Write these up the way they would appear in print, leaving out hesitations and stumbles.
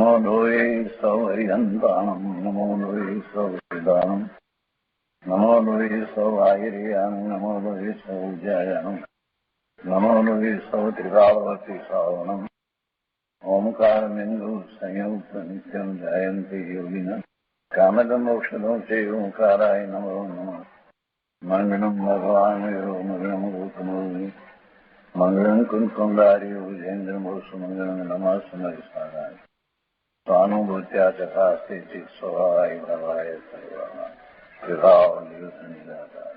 नमो लोये सौहरिहन्ताणं नमो लोये सौहृदानं नमो लोये सौआयर्यानं नमो लोये सौज्यायानं नमो लोये सौत्रिकावती सावनं ओंकारमिन्दु संयुक्त नित्यं जयन्ति योगिनः कामदमोक्षदो चैव ओंकाराय नमो नमः मंगलम भगवान मंगलम गौतमोनि मंगलम कुंकुमधारी विजेन्द्रमोसु मंगलम नमः समरिसाराय स्वानुभूत्या चकास्ते चित् स्वभावाय भवाय सर्वाः विभाव निरुद्ध निराकार।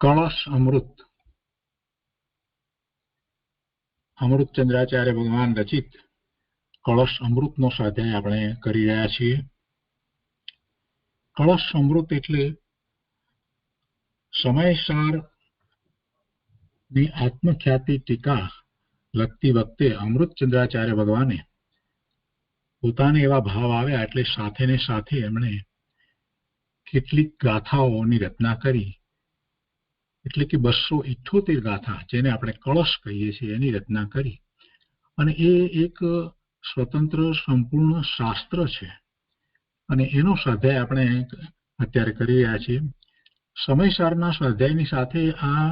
કળશ અમૃત અમૃતચંદ્રાચાર્ય ભગવાન રચિત કળશ અમૃતનો સ્વાધ્યાય આપણે કરી રહ્યા છીએ. કળશ અમૃત એટલે સમયસારની આત્મખ્યાતિ ટીકા લખતી વખતે અમૃતચંદ્રાચાર્ય ભગવાને પોતાને એવા ભાવ આવ્યા એટલે સાથે ને સાથે એમણે કેટલીક ગાથાઓની રચના કરી, એટલે કે 278 ગાથા, જેને આપણે કળશ કહીએ છીએ, એની રચના કરી. અને એ એક સ્વતંત્ર સંપૂર્ણ શાસ્ત્ર છે અને એનો સ્વાધ્યાય આપણે અત્યારે કરી રહ્યા છીએ. સમયસારના સ્વાધ્યાયની સાથે આ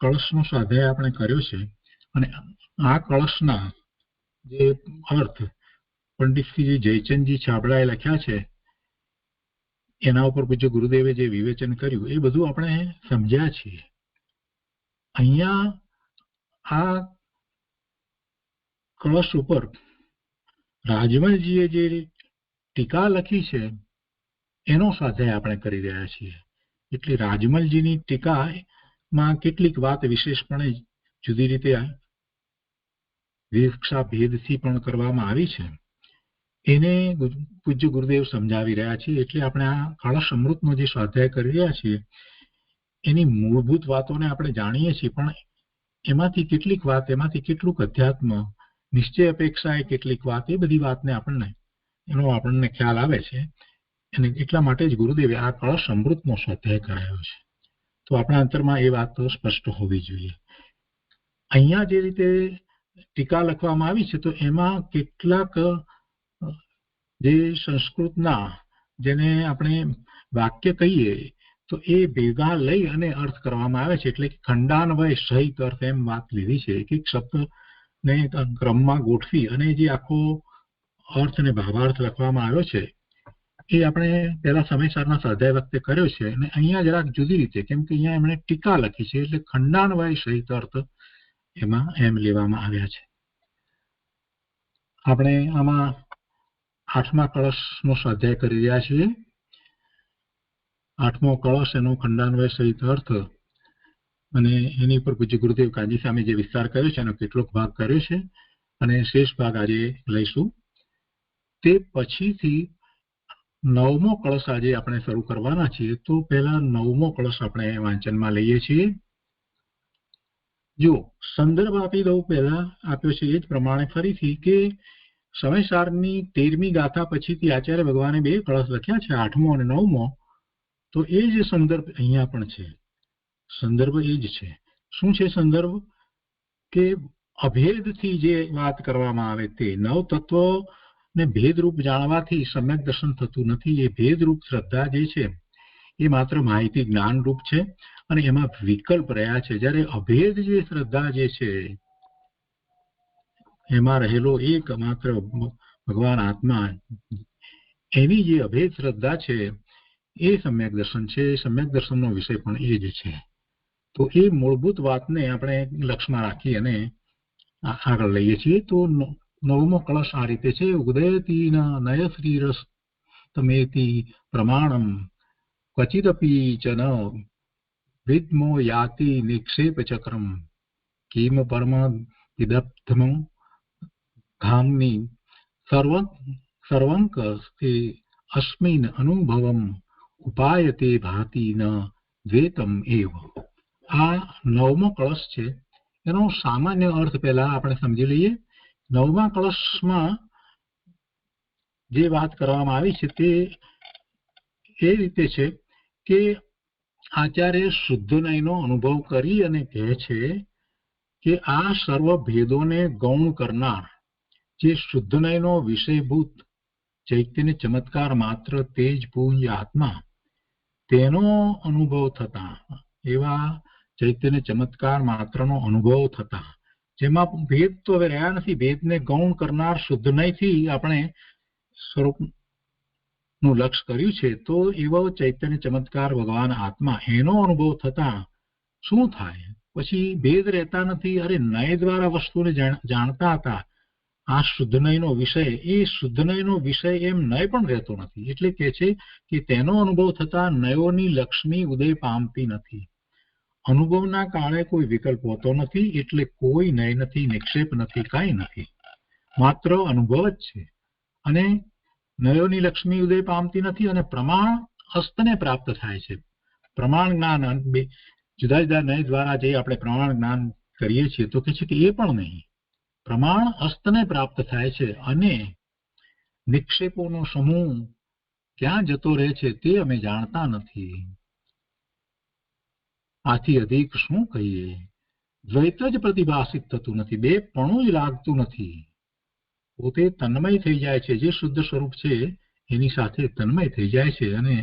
કળશનો સ્વાધ્યાય આપણે કર્યો છે. અને આ કળશના જે અર્થ પંડિતશ્રી જયચંદજી છાબડાએ લખ્યા છે, એના ઉપર પૂજ્ય ગુરુદેવે જે વિવેચન કર્યું એ બધું આપણે સમજ્યા છીએ. અહીંયા આ કળશ ઉપર રાજમલજીએ જે ટીકા લખી છે એનો સ્વાધ્યાય આપણે કરી રહ્યા છીએ. એટલે રાજમલજીની ટીકામાં કેટલીક વાત વિશેષપણે જુદી રીતે વિવક્ષા ભેદથી પણ કરવામાં આવી છે, એને પૂજ્ય ગુરુદેવ સમજાવી રહ્યા છે. એટલે આપણે આ કળશ અમૃતનો જે સ્વાધ્યાય કરી રહ્યા છીએ એની મૂળભૂત વાતોને આપણે જાણીએ છીએ, પણ એમાંથી કેટલીક વાત, એમાંથી કેટલુંક અધ્યાત્મ, નિશ્ચય અપેક્ષાએ કેટલીક વાત, એ બધી વાતને આપણને ખ્યાલ આવે છે. અને એટલા માટે જ ગુરુદેવે આ કળશ અમૃતનો સ્વાધ્યાય કરાયો છે. તો આપણા અંતરમાં એ વાત તો સ્પષ્ટ હોવી જોઈએ. અહીંયા જે રીતે ટીકા લખવામાં આવી છે તો એમાં કેટલાક જે સંસ્કૃતના, જેને આપણે વાક્ય કહીએ, તો એ ભેગા લઈ અને અર્થ કરવામાં આવે છે. એટલે કે ખંડાન્વય સહિત અર્થ એમ વાત લીધી છે. એક એક શબ્દને ક્રમમાં ગોઠવી અને જે આખો અર્થ અને ભાવાર્થ લખવામાં આવ્યો છે એ આપણે પહેલા સમયસારના સ્વાધ્યાય વખતે કર્યો છે. અને અહીંયા જરાક જુદી રીતે, કેમ કે અહીંયા એમણે ટીકા લખી છે એટલે ખંડાન્વય સહિત અર્થ એમાં એમ લેવામાં આવ્યા છે. આપણે આમાં 8મા કળશનો સ્વાધ્યાય કરી રહ્યા છીએ. 8મો કળશ, એનો ખંડાન્વય સહિત અર્થ, અને એની ઉપર પૂજ્ય ગુરુદેવ કાજી સામે જે વિસ્તાર કર્યો છે એનો કેટલોક ભાગ કર્યો છે અને શેષ ભાગ આજે લઈશું. તે પછીથી 9મો કળશ આજે આપણે શરૂ કરવાના છીએ. તો પહેલા 9મો કળશ આપણે વાંચનમાં લઈએ છીએ. જો સંદર્ભ આપી દઉં, પહેલા આપ્યો છે એ જ પ્રમાણે ફરીથી, કે સમયસારની 13મી ગાથા પછીથી આચાર્ય ભગવાને 2 કળશ લખ્યા છે, 8મો અને 9મો. તો એ જ સંદર્ભ અહીંયા પણ છે. સંદર્ભ એ જ છે. શું છે સંદર્ભ? કે અભેદથી જે વાત કરવામાં આવે તે 9 તત્વો ને ભેદરૂપ જાણવાથી સમ્યક દર્શન થતું નથી. એ ભેદરૂપ શ્રદ્ધા જે છે એ માત્ર માહિતી જ્ઞાન રૂપ છે અને એમાં વિકલ્પ રહ્યા છે. જ્યારે અભેદ જે શ્રદ્ધા જે છે એમાં રહેલો એક માત્ર ભગવાન આત્મા, એની જે અભેદ શ્રદ્ધા છે એ સમ્યક દર્શન છે. સમ્યક દર્શનનો વિષય પણ એ જ છે. તો એ મૂળભૂત વાતને આપણે લક્ષમાં રાખી અને આગળ લઈએ છીએ. તો 9મો કળશ આ રીતે છે. ઉદયતી નય શ્રીરસ તમેતી પ્રમાણમ ક્વચિદપી ચ ન વિદ્મો યાતિ નિક્ષેપ ચક્રમ કિમ પરમ વિદબ્ધમ ધામની સર્વંક અસ્મિન અનુભવમ ઉપાયતે ભાતિ ન દ્વેતમ એવ. આ 9મો કળશ છે. એનો સામાન્ય અર્થ પહેલા આપણે સમજી લઈએ. 9મા કળશમાં જે વાત કરવામાં આવી છે તે એ રીતે છે કે આચાર્ય શુદ્ધ નયનો અનુભવ કરી અને કહે છે કે આ સર્વ ભેદોને ગૌણ કરનાર જે શુદ્ધ નયનો વિષયભૂત ચૈતન્ય ચમત્કાર માત્ર તેજ પુંજ આત્મા, તેનો અનુભવ થતા, એવા ચૈતન્ય ચમત્કાર માત્રનો અનુભવ થતા, જેમાં ભેદ તો હવે રહ્યા નથી, ભેદને ગૌણ કરનાર શુદ્ધ નયથી આપણે સ્વરૂપનું લક્ષ્ય કર્યું છે, તો એવો ચૈતન્ય ચમત્કાર ભગવાન આત્મા, એનો અનુભવ થતા શું થાય? પછી ભેદ રહેતા નથી. અરે નય દ્વારા વસ્તુને જાણતા હતા. આ શુદ્ધ નયનો વિષય, એ શુદ્ધ નયનો વિષય એમ નય પણ રહેતો નથી. એટલે કે છે કે તેનો અનુભવ થતા નયોની લક્ષ્મી ઉદય પામતી નથી. અનુભવના કાળે કોઈ વિકલ્પ હોતો નથી, એટલે કોઈ નય નથી, નિક્ષેપ નથી, કાંઈ નથી, માત્ર અનુભવ જ છે. અને નયોની લક્ષ્મી ઉદય પામતી નથી, અને પ્રમાણ હસ્તને પ્રાપ્ત થાય છે. પ્રમાણ જ્ઞાન જુદા જુદા નય દ્વારા જે આપણે પ્રમાણ જ્ઞાન કરીએ છીએ, તો કે છે કે એ પણ નહીં, પ્રમાણ હસ્તને પ્રાપ્ત થાય છે. અને નિક્ષેપોનો સમૂહ ક્યાં જતો રહે છે તે અમે જાણતા નથી. આથી અધિક શું કહીએ? દ્વૈત જ પ્રતિભાસિત થતું નથી, બે પણ જ લાગતું નથી. પોતે તન્મય થઈ જાય છે, જે શુદ્ધ સ્વરૂપ છે એની સાથે તન્મય થઈ જાય છે. અને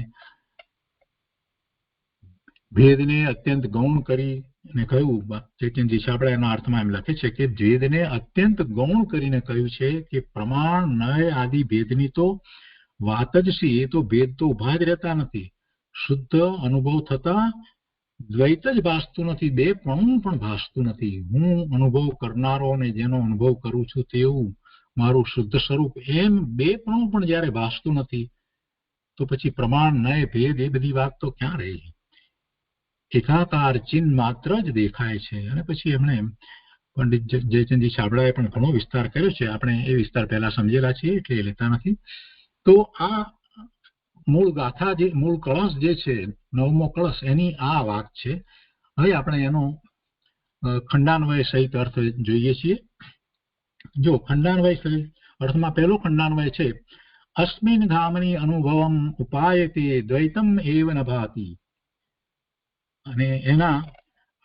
ભેદને અત્યંત ગૌણ કરીને કહ્યું, ચૈતન્યજી છાબડા એના અર્થમાં એમ લખે છે કે ભેદને અત્યંત ગૌણ કરીને કહ્યું છે કે પ્રમાણ નય આદિ ભેદની તો વાત જ છે. એ તો ભેદ તો ઉભા જ રહેતા નથી. શુદ્ધ અનુભવ થતા દ્વૈત જ ભાસતું નથી, બે પણ ભાસતું નથી. હું અનુભવ કરનારો અને જેનો અનુભવ કરું છું તેવું મારું શુદ્ધ સ્વરૂપ, એમ બે પણ જયારે ભાસતું નથી, તો પછી પ્રમાણ નય ભેદ એ બધી વાત તો ક્યાં રહી? એકાકાર ચિહ્ન માત્ર જ દેખાય છે. અને પછી એમણે પંડિત જયચંદજી છાબડાએ પણ ઘણો વિસ્તાર કર્યો છે. આપણે એ વિસ્તાર પહેલા સમજેલા છીએ એટલે એ લેતા નથી. તો આ મૂળ ગાથા, જે મૂળ કળશ જે છે, નવમો કળશ, એની આ વાત છે. હવે આપણે એનો ખંડાન્વય સહિત અર્થ જોઈએ છીએ. જો ખંડાન્વય સહિત અર્થમાં પહેલો ખંડાન્વય છે, અસ્મિન ગામની અનુભવમ ઉપાયતે દ્વૈતમ એવ ન ભાતિ. અને એના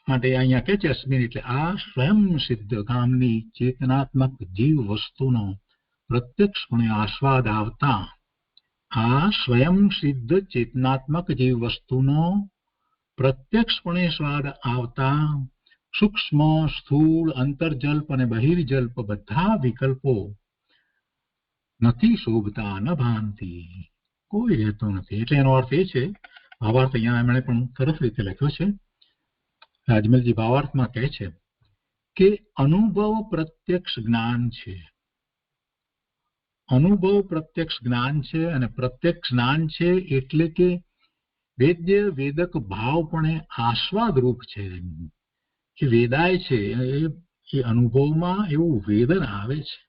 માટે અહીંયા કે છે અસ્મિન એટલે આ સ્વયં સિદ્ધ ગામની ચેતનાત્મક જીવ વસ્તુનો પ્રત્યક્ષપણે આસ્વાદ આવતા, આ સ્વયં સિદ્ધ ચેતનાત્મક જીવ વસ્તુનો પ્રત્યક્ષપણે સ્વાદ આવતા સૂક્ષ્મ, સ્થૂળ, અંતર્જલ્પ અને બહિર્જલ્પ બધા વિકલ્પો નથી શોભતા, ન ભાનતી, કોઈ રહેતો નથી. એટલે એનો અર્થ એ છે, ભાવાર્થ અહીંયા એમણે પણ સરસ રીતે લખ્યો છે. રાજમલજી ભાવાર્થમાં કહે છે કે અનુભવ પ્રત્યક્ષ જ્ઞાન છે. અનુભવ પ્રત્યક્ષ જ્ઞાન છે, અને પ્રત્યક્ષ જ્ઞાન છે એટલે કે વેદ્ય વેદક ભાવ પણ આસ્વાદ રૂપ છે. કે વેદાય છે એ અનુભવમાં એવું વેદન આવે છે.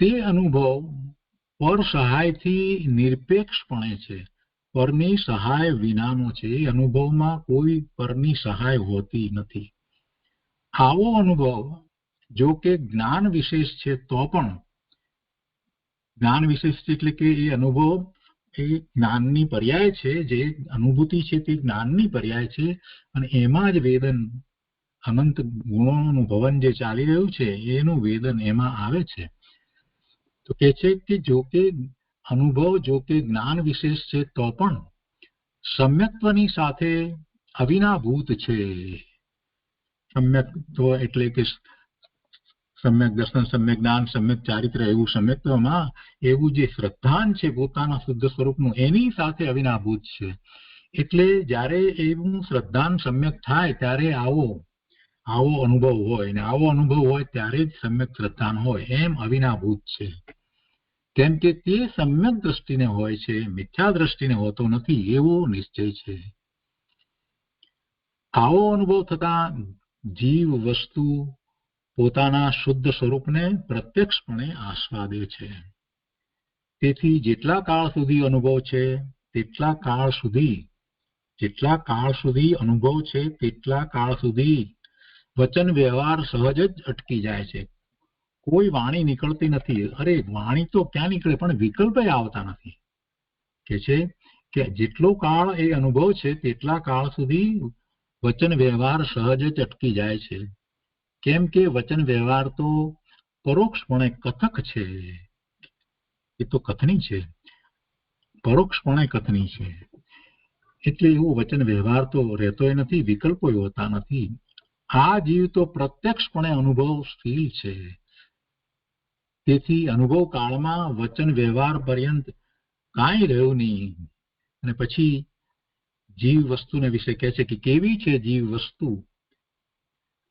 તે અનુભવ પર સહાયથી નિરપેક્ષપણે છે, પરની સહાય વિનાનો છે. એ અનુભવમાં કોઈ પરની સહાય હોતી નથી. આવો અનુભવ જો કે જ્ઞાન વિશેષ છે, તો પણ જ્ઞાન વિશેષ એટલે કે એ અનુભવ એ જ્ઞાનની પર્યાય છે. જે અનુભૂતિ છે તે જ્ઞાનની પર્યાય છે, અને એમાં જ વેદન, અનંત ગુણોનું ભવન જે ચાલી રહ્યું છે એનું વેદન એમાં આવે છે. તો કે છે કે જો કે અનુભવ જો કે જ્ઞાન વિશેષ છે, તો પણ સમ્યક્ત્વની સાથે અવિનાભૂત છે. સમ્યક્ત્વ એટલે કે સમ્યક દર્શન, સમ્યક જ્ઞાન, સમ્યક ચારિત્ર, એવું સમ્યક્ત્વમાં એવું જે શ્રદ્ધાન છે પોતાના શુદ્ધ સ્વરૂપનું, એની સાથે અવિનાભૂત છે. એટલે જ્યારે એવું શ્રદ્ધાન સમ્યક થાય ત્યારે આવો અનુભવ હોય, અને આવો અનુભવ હોય ત્યારે જ સમ્યક શ્રદ્ધાન હોય, એમ અવિનાભૂત છે. કેમ કે તે સમ્યક દ્રષ્ટિને હોય છે, મિથ્યા દ્રષ્ટિને હોતો નથી, એવો નિશ્ચય છે. આવો અનુભવ થતા જીવ વસ્તુ પોતાના શુદ્ધ સ્વરૂપને પ્રત્યક્ષપણે આસ્વાદે છે. તેથી જેટલા કાળ સુધી અનુભવ છે તેટલા કાળ સુધી અનુભવ છે તેટલા કાળ સુધી વચન વ્યવહાર સહજ જ અટકી જાય છે. કોઈ વાણી નીકળતી નથી. અરે વાણી તો ક્યાં નીકળે, પણ વિકલ્પ આવતા નથી. કે છે કે જેટલો કાળ એ અનુભવ છે તેટલા કાળ સુધી વચન વ્યવહાર સહજ જ અટકી જાય છે. કેમ કે વચન વ્યવહાર તો પરોક્ષપણે કથક છે, એ તો કથની છે, પરોક્ષપણે કથની છે. એટલે એવો વચન વ્યવહાર તો રહેતોય નથી, વિકલ્પો હોતા નથી. આ જીવ તો પ્રત્યક્ષપણે અનુભવશીલ છે. તેથી અનુભવ કાળમાં વચન વ્યવહાર પર્યંત કાંઈ રહ્યું નહીં. અને પછી જીવ વસ્તુને વિશે કહે છે કે કેવી છે જીવ વસ્તુ,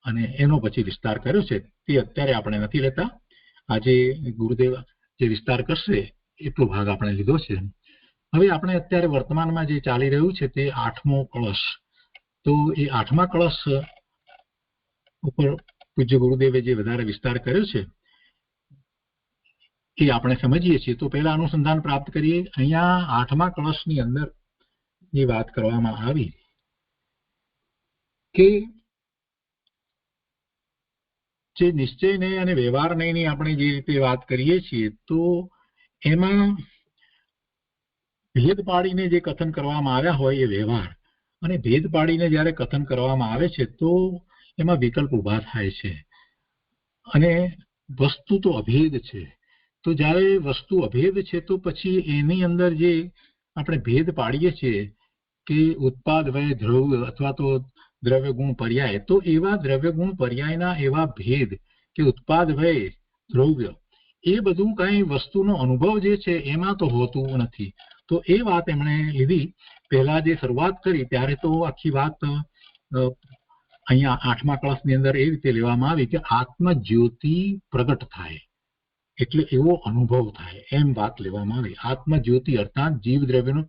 અને એનો પછી વિસ્તાર કર્યો છે. તે અત્યારે આપણે નથી લેતા. આજે ગુરુદેવ જે વિસ્તાર કરશે એટલો ભાગ આપણે લીધો છે. હવે આપણે અત્યારે વર્તમાનમાં જે ચાલી રહ્યું છે તે 8મો કળશ. તો એ 8મા કળશ ઉપર પૂજ્ય ગુરુદેવે જે વધારે વિસ્તાર કર્યો છે એ આપણે સમજીએ છીએ. તો પહેલા અનુસંધાન પ્રાપ્ત કરીએ. અહીંયા 8મા કળશની અંદર જે વાત કરવામાં આવી કે જે નિશ્ચયને અને વ્યવહારને આપણે જે રીતે વાત કરીએ છીએ તો એમાં ભેદ પાડીને જે કથન કરવામાં આવ્યા હોય એ વ્યવહાર, અને ભેદ પાડીને જ્યારે કથન કરવામાં આવે છે તો એમાં વિકલ્પ ઉભા થાય છે. અને વસ્તુ તો અભેદ છે. તો જ્યારે વસ્તુ અભેદ છે તો પછી એની અંદર જે આપણે ભેદ પાડીએ છીએ કે ઉત્પાદ વય દ્રવ્ય અથવા તો દ્રવ્ય ગુણ પર્યાય, તો એવા દ્રવ્ય ગુણ પર્યાયના એવા ભેદ કે ઉત્પાદ વય દ્રવ્ય એ બધું કઈ વસ્તુનો અનુભવ જે છે એમાં તો હોતું નથી. તો એ વાત એમણે લીધી. પહેલા જે શરૂઆત કરી ત્યારે તો આખી વાત અહીંયા 8મા કળશની અંદર એ રીતે લેવામાં આવી કે આત્મ જ્યોતિ પ્રગટ થાય એટલે એવો અનુભવ થાય, એમ વાત લેવામાં આવી. આત્મ જ્યોતિ અર્થાત જીવ દ્રવ્યનું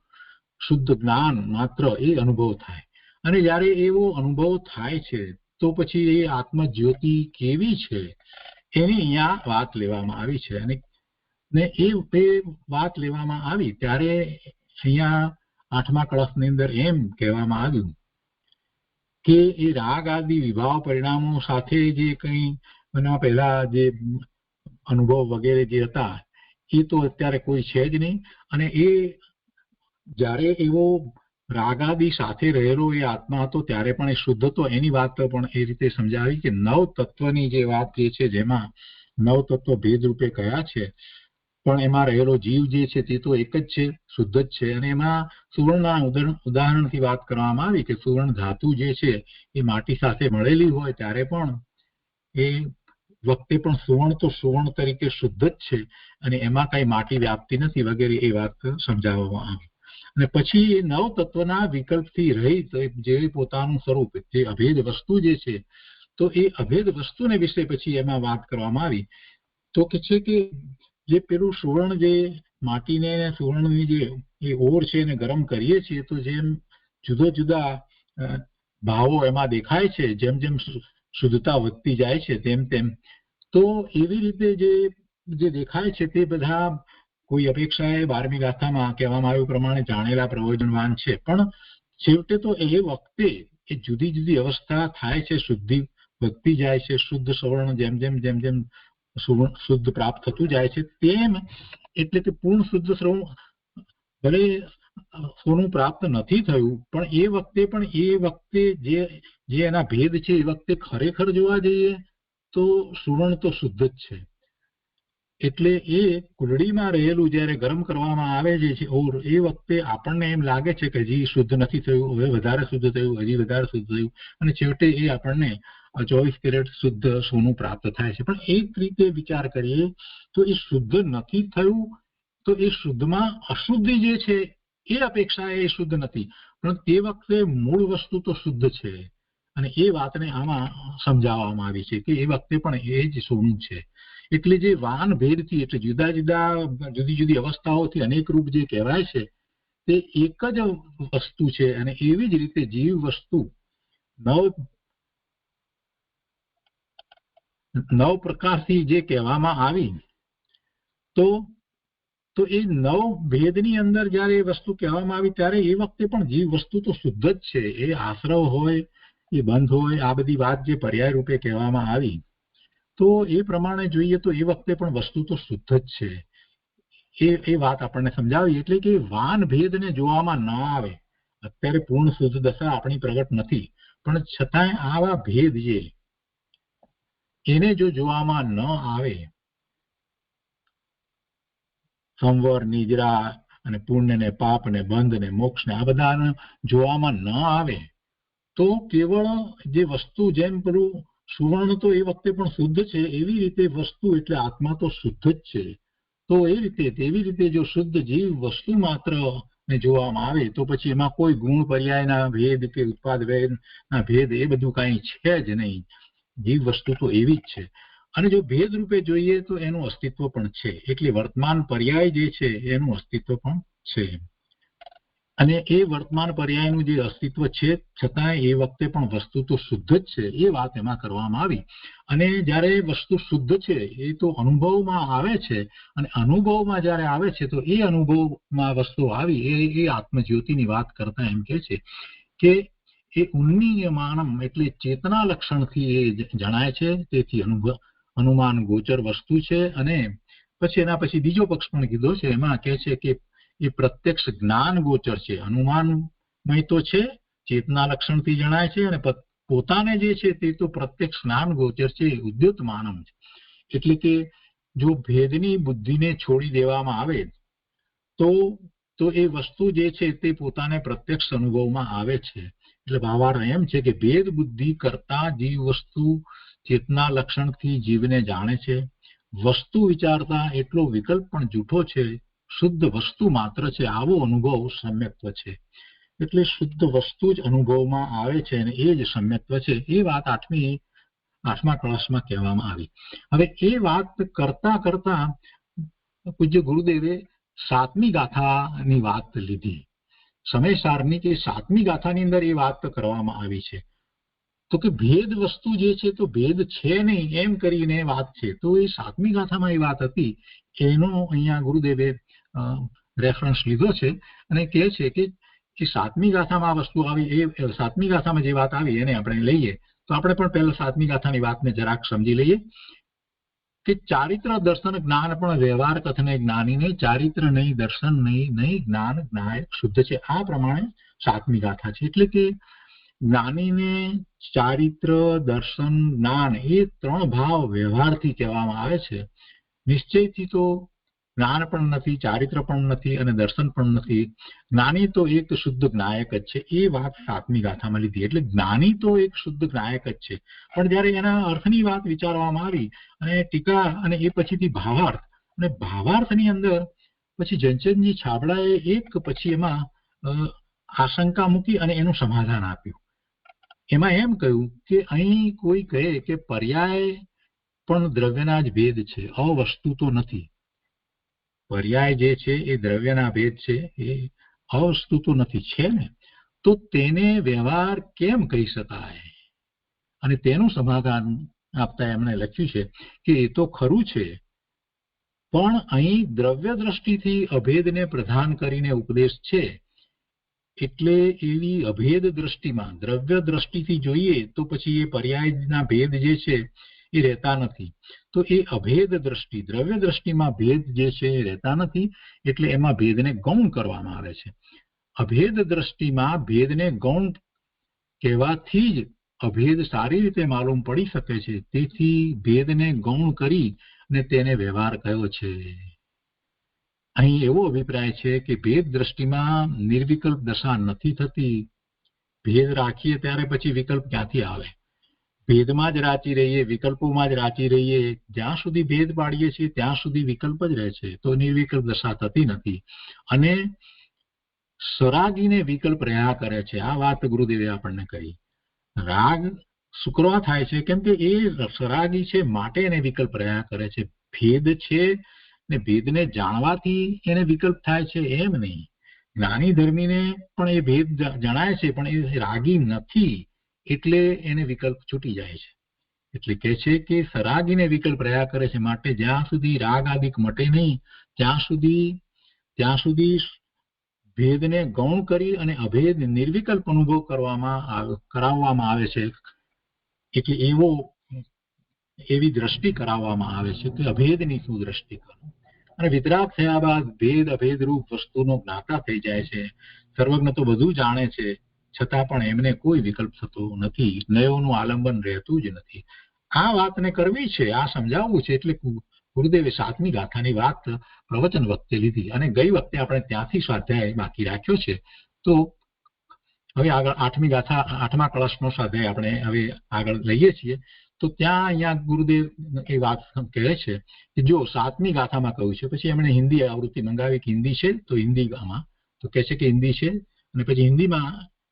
શુદ્ધ જ્ઞાન માત્ર એ અનુભવ થાય. અને જ્યારે એવો અનુભવ થાય છે તો પછી એ આત્મ જ્યોતિ કેવી છે એની અહીંયા વાત લેવામાં આવી છે. અને એ વાત લેવામાં આવી ત્યારે અહીંયા 8મા કળશની અંદર એમ કહેવામાં આવ્યું કે એ રાગ આદિ વિભાવ પરિણામો સાથે જે કંઈ એના પહેલા જે અનુભવ વગેરે જે હતા એ તો અત્યારે કોઈ છે જ નહીં. અને એ જ્યારે એવો રાગાદિ સાથે રહેલો એ આત્મા હતો ત્યારે પણ એ શુદ્ધ હતો. એની વાત પણ એ રીતે સમજાવી કે નવ તત્વની જે વાત જે છે જેમાં નવ તત્વ ભેદ રૂપે કયા છે પણ એમાં રહેલો જીવ જે છે તે તો એક જ છે, શુદ્ધ જ છે. અને એમાં સુવર્ણના ઉદાહરણથી વાત કરવામાં આવી કે સુવર્ણ ધાતુ જે છે એ માટી સાથે મળેલી હોય ત્યારે પણ એ વખતે પણ સુવર્ણ તો સુવર્ણ તરીકે શુદ્ધ જ છે અને એમાં કઈ માટી વ્યાપતી નથી વગેરે એ વાત સમજાવવામાં આવી. અને પછી એ નવ તત્વના વિકલ્પથી રહિત જે પોતાનું સ્વરૂપ જે અભેદ વસ્તુ જે છે તો એ અભેદ વસ્તુને વિશે પછી એમાં વાત કરવામાં આવી. તો કે છે કે જે પેલું સુવર્ણ જે માટીને સુવર્ણની જે એ ઓર છે એને ગરમ કરીએ છીએ તો જેમ જુદા જુદા ભાવો એમાં દેખાય છે, જેમ જેમ શુદ્ધતા વધતી જાય છે તેમ તેમ, તો એવી રીતે જે દેખાય છે તે બધા કોઈ અપેક્ષાએ 12મી ગાથામાં કહેવામાં આવ્યું પ્રમાણે જાણેલા પ્રયોજનવાન છે. પણ છેવટે તો એ વખતે એ જુદી જુદી અવસ્થા થાય છે, શુદ્ધિ વધતી જાય છે, શુદ્ધ સવર્ણ જેમ જેમ જેમ જેમ શુદ્ધ પ્રાપ્ત થતું જાય છે તેમ એટલે કે પૂર્ણ શુદ્ધ શ્રવણ ભલે સોનું પ્રાપ્ત નથી થયું પણ એ વખતે જે એના ભેદ છે એ વખતે ખરેખર જોવા જઈએ તો સુવર્ણ તો શુદ્ધ જ છે. એટલે એ કુલડીમાં રહેલું જ્યારે ગરમ કરવામાં આવે છે ઓર એ વખતે આપણને એમ લાગે છે કે હજી શુદ્ધ નથી થયું, હવે વધારે શુદ્ધ થયું, હજી વધારે શુદ્ધ થયું, અને છેવટે એ આપણને 24 કેરેટ શુદ્ધ સોનું પ્રાપ્ત થાય છે. પણ એક રીતે વિચાર કરીએ તો એ શુદ્ધ નથી થયું તો એ શુદ્ધમાં અશુદ્ધિ જે છે એ અપેક્ષા એ શુદ્ધ નથી, પણ તે વખતે મૂળ વસ્તુ તો શુદ્ધ છે. અને એ વાતને આમાં સમજાવવામાં આવી છે કે એ વખતે પણ એ જ સોનું છે. એટલે જે વાન ભેદથી એટલે જુદી જુદી અવસ્થાઓથી અનેક રૂપ જે કહેવાય છે તે એક જ વસ્તુ છે. અને એવી જ રીતે જીવ વસ્તુ નવ પ્રકારથી જે કહેવામાં આવી તો એ નવ ભેદની અંદર જ્યારે એ વસ્તુ કહેવામાં આવી ત્યારે એ વખતે પણ જીવ વસ્તુ તો શુદ્ધ જ છે. એ આશ્રવ હોય, એ બંધ હોય, આ બધી વાત જે પર્યાય રૂપે કહેવામાં આવી તો એ પ્રમાણે જોઈએ તો એ વખતે પણ વસ્તુ તો શુદ્ધ જ છે. એ વાત આપણને સમજાવી. એટલે કે વાન ભેદને જોવામાં ન આવે. અત્યારે પૂર્ણ શુદ્ધ દશા આપણી પ્રગટ નથી, પણ છતાંય આવા ભેદ જે એને જો જોવામાં ન આવે, સંવર, નિદ્રા અને પુણ્ય ને પાપ ને બંધ ને મોક્ષ ને આ બધા જોવામાં ન આવે તો કેવળ જે વસ્તુ, જેમ પેલું સુવર્ણ તો એ વખતે પણ શુદ્ધ છે, એવી રીતે વસ્તુ એટલે આત્મા તો શુદ્ધ જ છે. તો તેવી રીતે જો શુદ્ધ જીવ વસ્તુ માત્ર ને જોવામાં આવે તો પછી એમાં કોઈ ગુણ પર્યાયના ભેદ કે ઉત્પાદ ભેદના ભેદ એ બધું કાંઈ છે જ નહીં. જીવ વસ્તુ તો એવી જ છે. અને જો ભેદ રૂપે જોઈએ તો એનું અસ્તિત્વ પણ છે. એટલે વર્તમાન પર્યાય જે છે એનું અસ્તિત્વ પણ છે. અને એ વર્તમાન પર્યાયનું જે અસ્તિત્વ છે છતાં એ વખતે પણ વસ્તુ તો શુદ્ધ જ છે, એ વાત એમાં કરવામાં આવી. અને જ્યારે વસ્તુ શુદ્ધ છે એ તો અનુભવમાં આવે છે, અને અનુભવમાં જ્યારે આવે છે તો એ અનુભવમાં વસ્તુ આવી એ આત્મજ્યોતિની વાત કરતા એમ કે છે કે એ ઉન્નીયમાનમ એટલે ચેતના લક્ષણથી એ જણાય છે, તેથી અનુમાન ગોચર વસ્તુ છે. અને પછી એના પછી બીજો પક્ષ પણ કીધો છે, એમાં કે છે કે એ પ્રત્યક્ષ જ્ઞાન ગોચર છે. અનુમાનમય તો છે, ચેતના લક્ષણથી જણાય છે, અને પોતાને જે છે તે તો પ્રત્યક્ષ જ્ઞાન ગોચર છે, ઉદ્યોતમાનમ છે. એટલે કે જો ભેદની બુદ્ધિને છોડી દેવામાં આવે તો એ વસ્તુ જે છે તે પોતાને પ્રત્યક્ષ અનુભવમાં આવે છે. એટલે ભાવાર્થ એમ છે કે ભેદ બુદ્ધિ કરતા જીવ વસ્તુ ચેતના લક્ષણથી જીવને જાણે છે. વસ્તુ વિચારતા એટલો વિકલ્પ પણ જૂઠો છે. શુદ્ધ વસ્તુ માત્ર છે, આવો અનુભવ સમ્યક્ત્વ છે. એટલે શુદ્ધ વસ્તુ જ અનુભવમાં આવે છે અને એ જ સમ્યક્ત્વ છે. એ વાત આઠમા ક્લાસમાં કહેવામાં આવી. હવે એ વાત કરતા પૂજ્ય ગુરુદેવે સાતમી ગાથાની વાત લીધી. સમયસારની કે સાતમી ગાથાની અંદર એ વાત કરવામાં આવી છે. તો કે ભેદ વસ્તુ જે છે તો ભેદ છે નહીં એમ કરીને વાત છે. તો એ સાતમી ગાથામાં એ વાત હતી, એનો અહીંયા ગુરુદેવે રેફરન્સ લીધો છે અને કહે છે કે સાતમી ગાથામાં આ વસ્તુ આવી, એ સાતમી ગાથામાં જે વાત આવી એને આપણે લઈએ તો આપણે પણ પહેલા સાતમી ગાથાની વાતને જરાક સમજી લઈએ કે ચારિત્ર દર્શન જ્ઞાન પણ વ્યવહાર કથને જ્ઞાનીને ચારિત્ર નહીં દર્શન નહીં જ્ઞાન જ્ઞાયક શુદ્ધ છે. આ પ્રમાણે સાતમી ગાથા છે. એટલે કે જ્ઞાનીને ચારિત્ર દર્શન જ્ઞાન એ ત્રણ ભાવ વ્યવહારથી કહેવામાં આવે છે. નિશ્ચયથી તો જ્ઞાન પણ નથી, ચારિત્ર પણ નથી અને દર્શન પણ નથી. જ્ઞાની તો એક શુદ્ધ જ્ઞાયક જ છે. એ વાત સાતમી ગાથામાં લીધી. એટલે જ્ઞાની તો એક શુદ્ધ જ્ઞાયક જ છે. પણ જયારે એના અર્થની વાત વિચારવામાં આવી અને ટીકા અને એ પછીથી ભાવાર્થ, અને ભાવાર્થની અંદર પછી જનચંદજી છાબડાએ એક પછી એમાં આશંકા મૂકી અને એનું સમાધાન આપ્યું. એમાં એમ કહ્યું કે અહીં કોઈ કહે કે પર્યાય પણ દ્રવ્યના જ ભેદ છે, અવસ્તુ તો નથી. પર્યાય જે છે એ દ્રવ્યના ભેદ છે, એ અવસ્તુ તો નથી છે ને, તો તેને વ્યવહાર કેમ કહી શકાય? અને તેનું સમાધાન આપતા એમણે લખ્યું છે કે એ તો ખરું છે, પણ અહીં દ્રવ્ય દ્રષ્ટિથી અભેદને પ્રધાન કરીને ઉપદેશ છે. એટલે એવી અભેદ દ્રષ્ટિમાં દ્રવ્ય દ્રષ્ટિથી જોઈએ તો પછી એ પર્યાયના ભેદ જે છે એ રહેતા નથી. તો એ અભેદ દ્રષ્ટિ, દ્રવ્ય દ્રષ્ટિમાં ભેદ જે છે એ રહેતા નથી. એટલે એમાં ભેદને ગૌણ કરવામાં આવે છે. અભેદ દ્રષ્ટિમાં ભેદને ગૌણ કહેવાથી જ અભેદ સારી રીતે માલુમ પડી શકે છે. તેથી ભેદને ગૌણ કરી અને તેને વ્યવહાર કયો છે. અહીં એવો અભિપ્રાય છે કે ભેદ દ્રષ્ટિમાં નિર્વિકલ્પ દશા નથી થતી. ભેદ રાખીએ ત્યારે પછી વિકલ્પ ક્યાંથી આવે? ભેદમાં જ રાચી રહીએ, વિકલ્પોમાં જ રાચી રહીએ, જ્યાં સુધી ભેદ પાડીએ છીએ ત્યાં સુધી વિકલ્પ જ રહે છે, તો નિર્વિકલ્પ દશા થતી નથી. અને સરાગીને વિકલ્પ રહ્યા કરે છે. આ વાત ગુરુદેવે આપણને કહી. રાગ શુક્રવા થાય છે કેમ કે એ સરાગી છે માટે એને વિકલ્પ રહ્યા કરે છે. ભેદ છે ને ભેદને જાણવાથી એને વિકલ્પ થાય છે એમ નહીં. જ્ઞાની ધર્મીને પણ એ ભેદ જણાય છે, પણ એ રાગી નથી એટલે એને વિકલ્પ છૂટી જાય છે. એટલે કહે છે કે સરાગીને વિકલ્પ રહ્યા કરે છે, માટે જ્યાં સુધી રાગ આદિક મટે નહીં ત્યાં સુધી ભેદને ગૌણ કરી અને અભેદ નિર્વિકલ્પ અનુભવ કરાવવામાં આવે છે. એટલે એવી દ્રષ્ટિ કરાવવામાં આવે છે કે અભેદની શું દ્રષ્ટિ કરો. અને વિતરાગ થયા બાદ ભેદ અભેદ રૂપ વસ્તુનો જ્ઞાતા થઈ જાય છે. સર્વજ્ઞ તો બધું જાણે છે, છતાં પણ એમને કોઈ વિકલ્પ થતો નથી, નયોનું આલંબન રહેતું જ નથી. આ વાતને કરવી છે, આ સમજાવવું છે, એટલે ગુરુદેવે 7મી ગાથાની વાત પ્રવચન વખતે લીધી અને ગઈ વખતે આપણે ત્યાંથી સ્વાધ્યાય બાકી રાખ્યો છે. તો હવે આગળ 8મી ગાથા 8મા કળશનો સ્વાધ્યાય આપણે હવે આગળ લઈએ છીએ. તો ત્યાં અહીંયા ગુરુદેવ એ વાત કહે છે કે જો 7મી ગાથામાં કહ્યું છે, પછી એમણે હિન્દી આવૃત્તિ મંગાવી કે હિન્દી છે તો હિન્દીમાં તો કહે છે કે હિન્દી છે, અને પછી હિન્દીમાં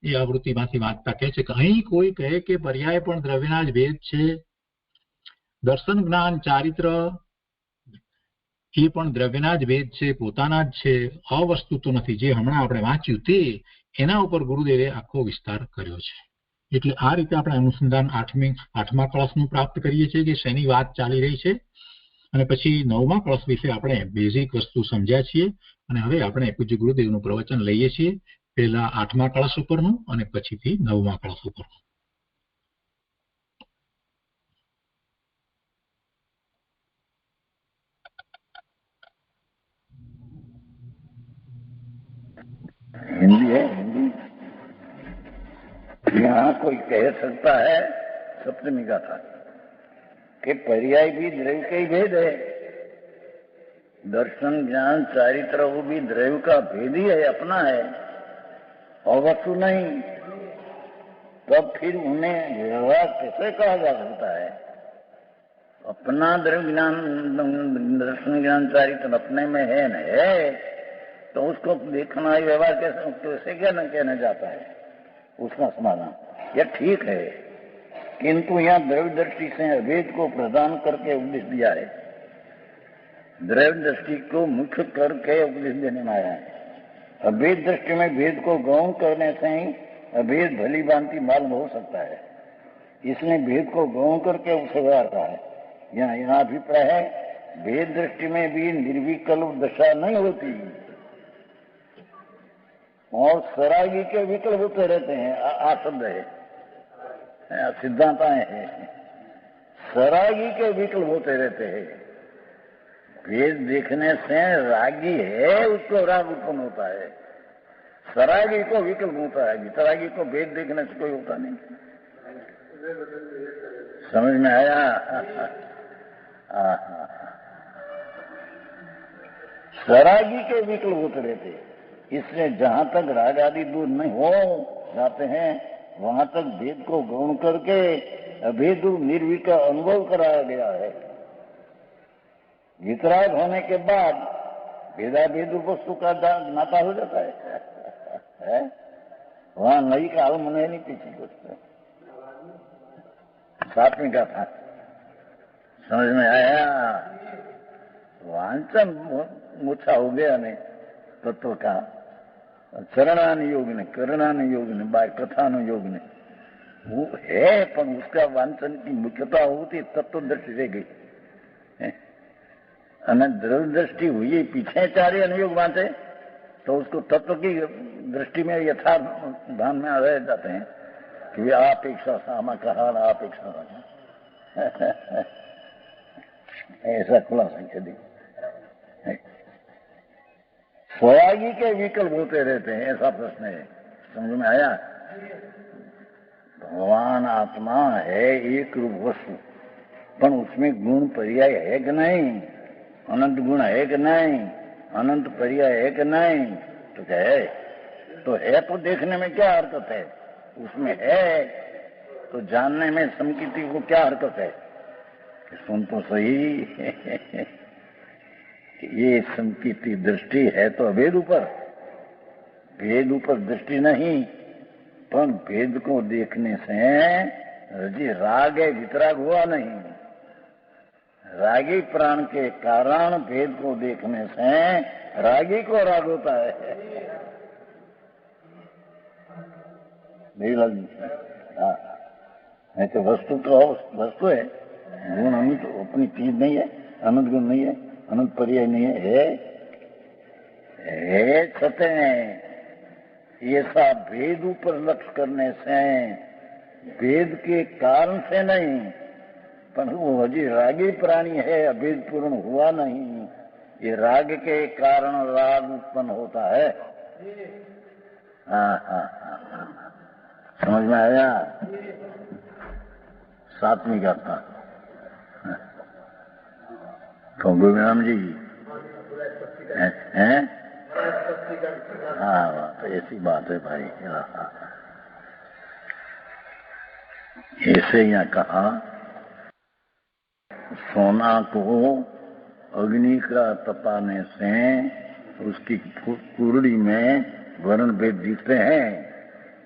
એ આવૃત્તિમાંથી વાંચતા કહે છે કે અહીં કોઈ કહે કે પર્યાય પણ દ્રવ્યના જ ભેદ છે, દર્શન જ્ઞાન ચારિત્ર એ પણ દ્રવ્યના જ ભેદ છે, પોતાના જ છે, અવસ્તુ તો નથી. જે હમણાં આપણે વાંચ્યું તે એના ઉપર ગુરુદેવે આખો વિસ્તાર કર્યો છે. એટલે આ રીતે આપણે અનુસંધાન 8મા કળશનું પ્રાપ્ત કરીએ છીએ કે શેની વાત ચાલી રહી છે, અને પછી 9મા કળશ વિશે આપણે બેઝિક વસ્તુ સમજ્યા છીએ. અને હવે આપણે પૂજ્ય ગુરુદેવનું પ્રવચન લઈએ છીએ, પહેલા 8મા કળશ ઉપરનું અને પછીથી 9મા કળશ ઉપરનું. हिंदी है, हिंदी। यहाँ कोई कह सकता है 7वीं गाथा कि पर्याय भी द्रव्य का ही भेद है, दर्शन ज्ञान चारित्र वो भी द्रव्य का भेद ही है, अपना है और वस्तु नहीं। तब फिर उन्हें व्यवहार कैसे कहा जा सकता है? अपना द्रव्य ज्ञान दर्शन ज्ञान चारित्र अपने में है न है, तो उसको देखना ही व्यवहार कैसे कहना जाता है? उसका समाधान यह ठीक है, किंतु यहाँ द्रव्य दृष्टि से अभेद को प्रदान करके उपदेश दिया है, द्रव्य दृष्टि को मुख्य करके उपदेश देने में आया है। अभेद दृष्टि में भेद को गौण करने से ही अभेद भली भांति मालूम हो सकता है, इसलिए भेद को गौण करके उसे व्यवहार कहा है। यहाँ अभिप्राय है भेद दृष्टि में भी निर्विकल्प दशा नहीं होती और सरागी के विकल्प होते रहते हैं। आ शब्द है, सिद्धांत है, सरागी के विकल्प होते रहते हैं। भेद देखने से रागी है उसको राग उत्पन्न होता है, सरागी को विकल्प होता है, वितरागी को भेद देखने से कोई होता नहीं। समझ में आया? सरागी के विकल्प होते रहते हैं, इसलिए जहां तक राग आदि दूर नहीं हो जाते हैं वहां तक भेद को गौण करके अभेद निर्विक का अनुभव कराया गया है। वितराग होने के बाद भेदाभेद वस्तु का नाता हो जाता है, वहां नई का हाल मन नहीं पीछे कुछ। 7वीं गाथा समझ में आया? वांचन ओछा हो गया ने तत्व का, चरणान योग ने, करणान योग ने, बाय कथान योग ने वो है, पर उसका वांचन की मुख्यता होती तत्व दृष्टि रह गई અને દ્રવ્ય दृष्टि हुई पीछे चारे अनुयोग वांचे तो उसको तत्व की दृष्टि में यथार्थ भान में रह जाते हैं कि अपेक्षा सामा कहा अपेक्षा ऐसा खुलासा कर दी। स्वयागी के विकल्प होते रहते हैं, ऐसा प्रश्न है। समझ में आया? भगवान आत्मा है एक रूप वस्तु, पर उसमें गुण पर्याय है कि नहीं? अनंत गुण है कि नहीं? अनंत पर्याय है कि नहीं? तो क्या है? तो है तो देखने में क्या हरकत है? उसमें है तो जानने में संकीर्ति को क्या हरकत है? सुन तो सही ये संकीर्ति दृष्टि है तो अभेद ऊपर, भेद ऊपर दृष्टि नहीं, पर भेद को देखने से जी राग है, वितराग हुआ नहीं। रागी प्राण के कारण भेद को देखने से रागी को राग होता है। नहीं लगी? तो वस्तु तो वस्तु है, गुण अनंत अपनी चीज नहीं है, अनंत गुण नहीं है, अनंत पर्याय नहीं है छते ऐसा भेद ऊपर लक्ष्य करने से भेद के कारण से नहीं, पर वो हजी रागी प्राणी है, अभेद पूर्ण हुआ नहीं, ये राग के कारण राग उत्पन्न होता है। हाँ हाँ हाँ, समझ में आया? सातवीं गाथा तो गोविंद जी हैं? हाँ, तो ऐसी बात है भाई। हाँ, ऐसे यहाँ कहा, सोना को अग्नि का तपाने से उसकी कुरड़ी में वर्ण भेद दिखते हैं,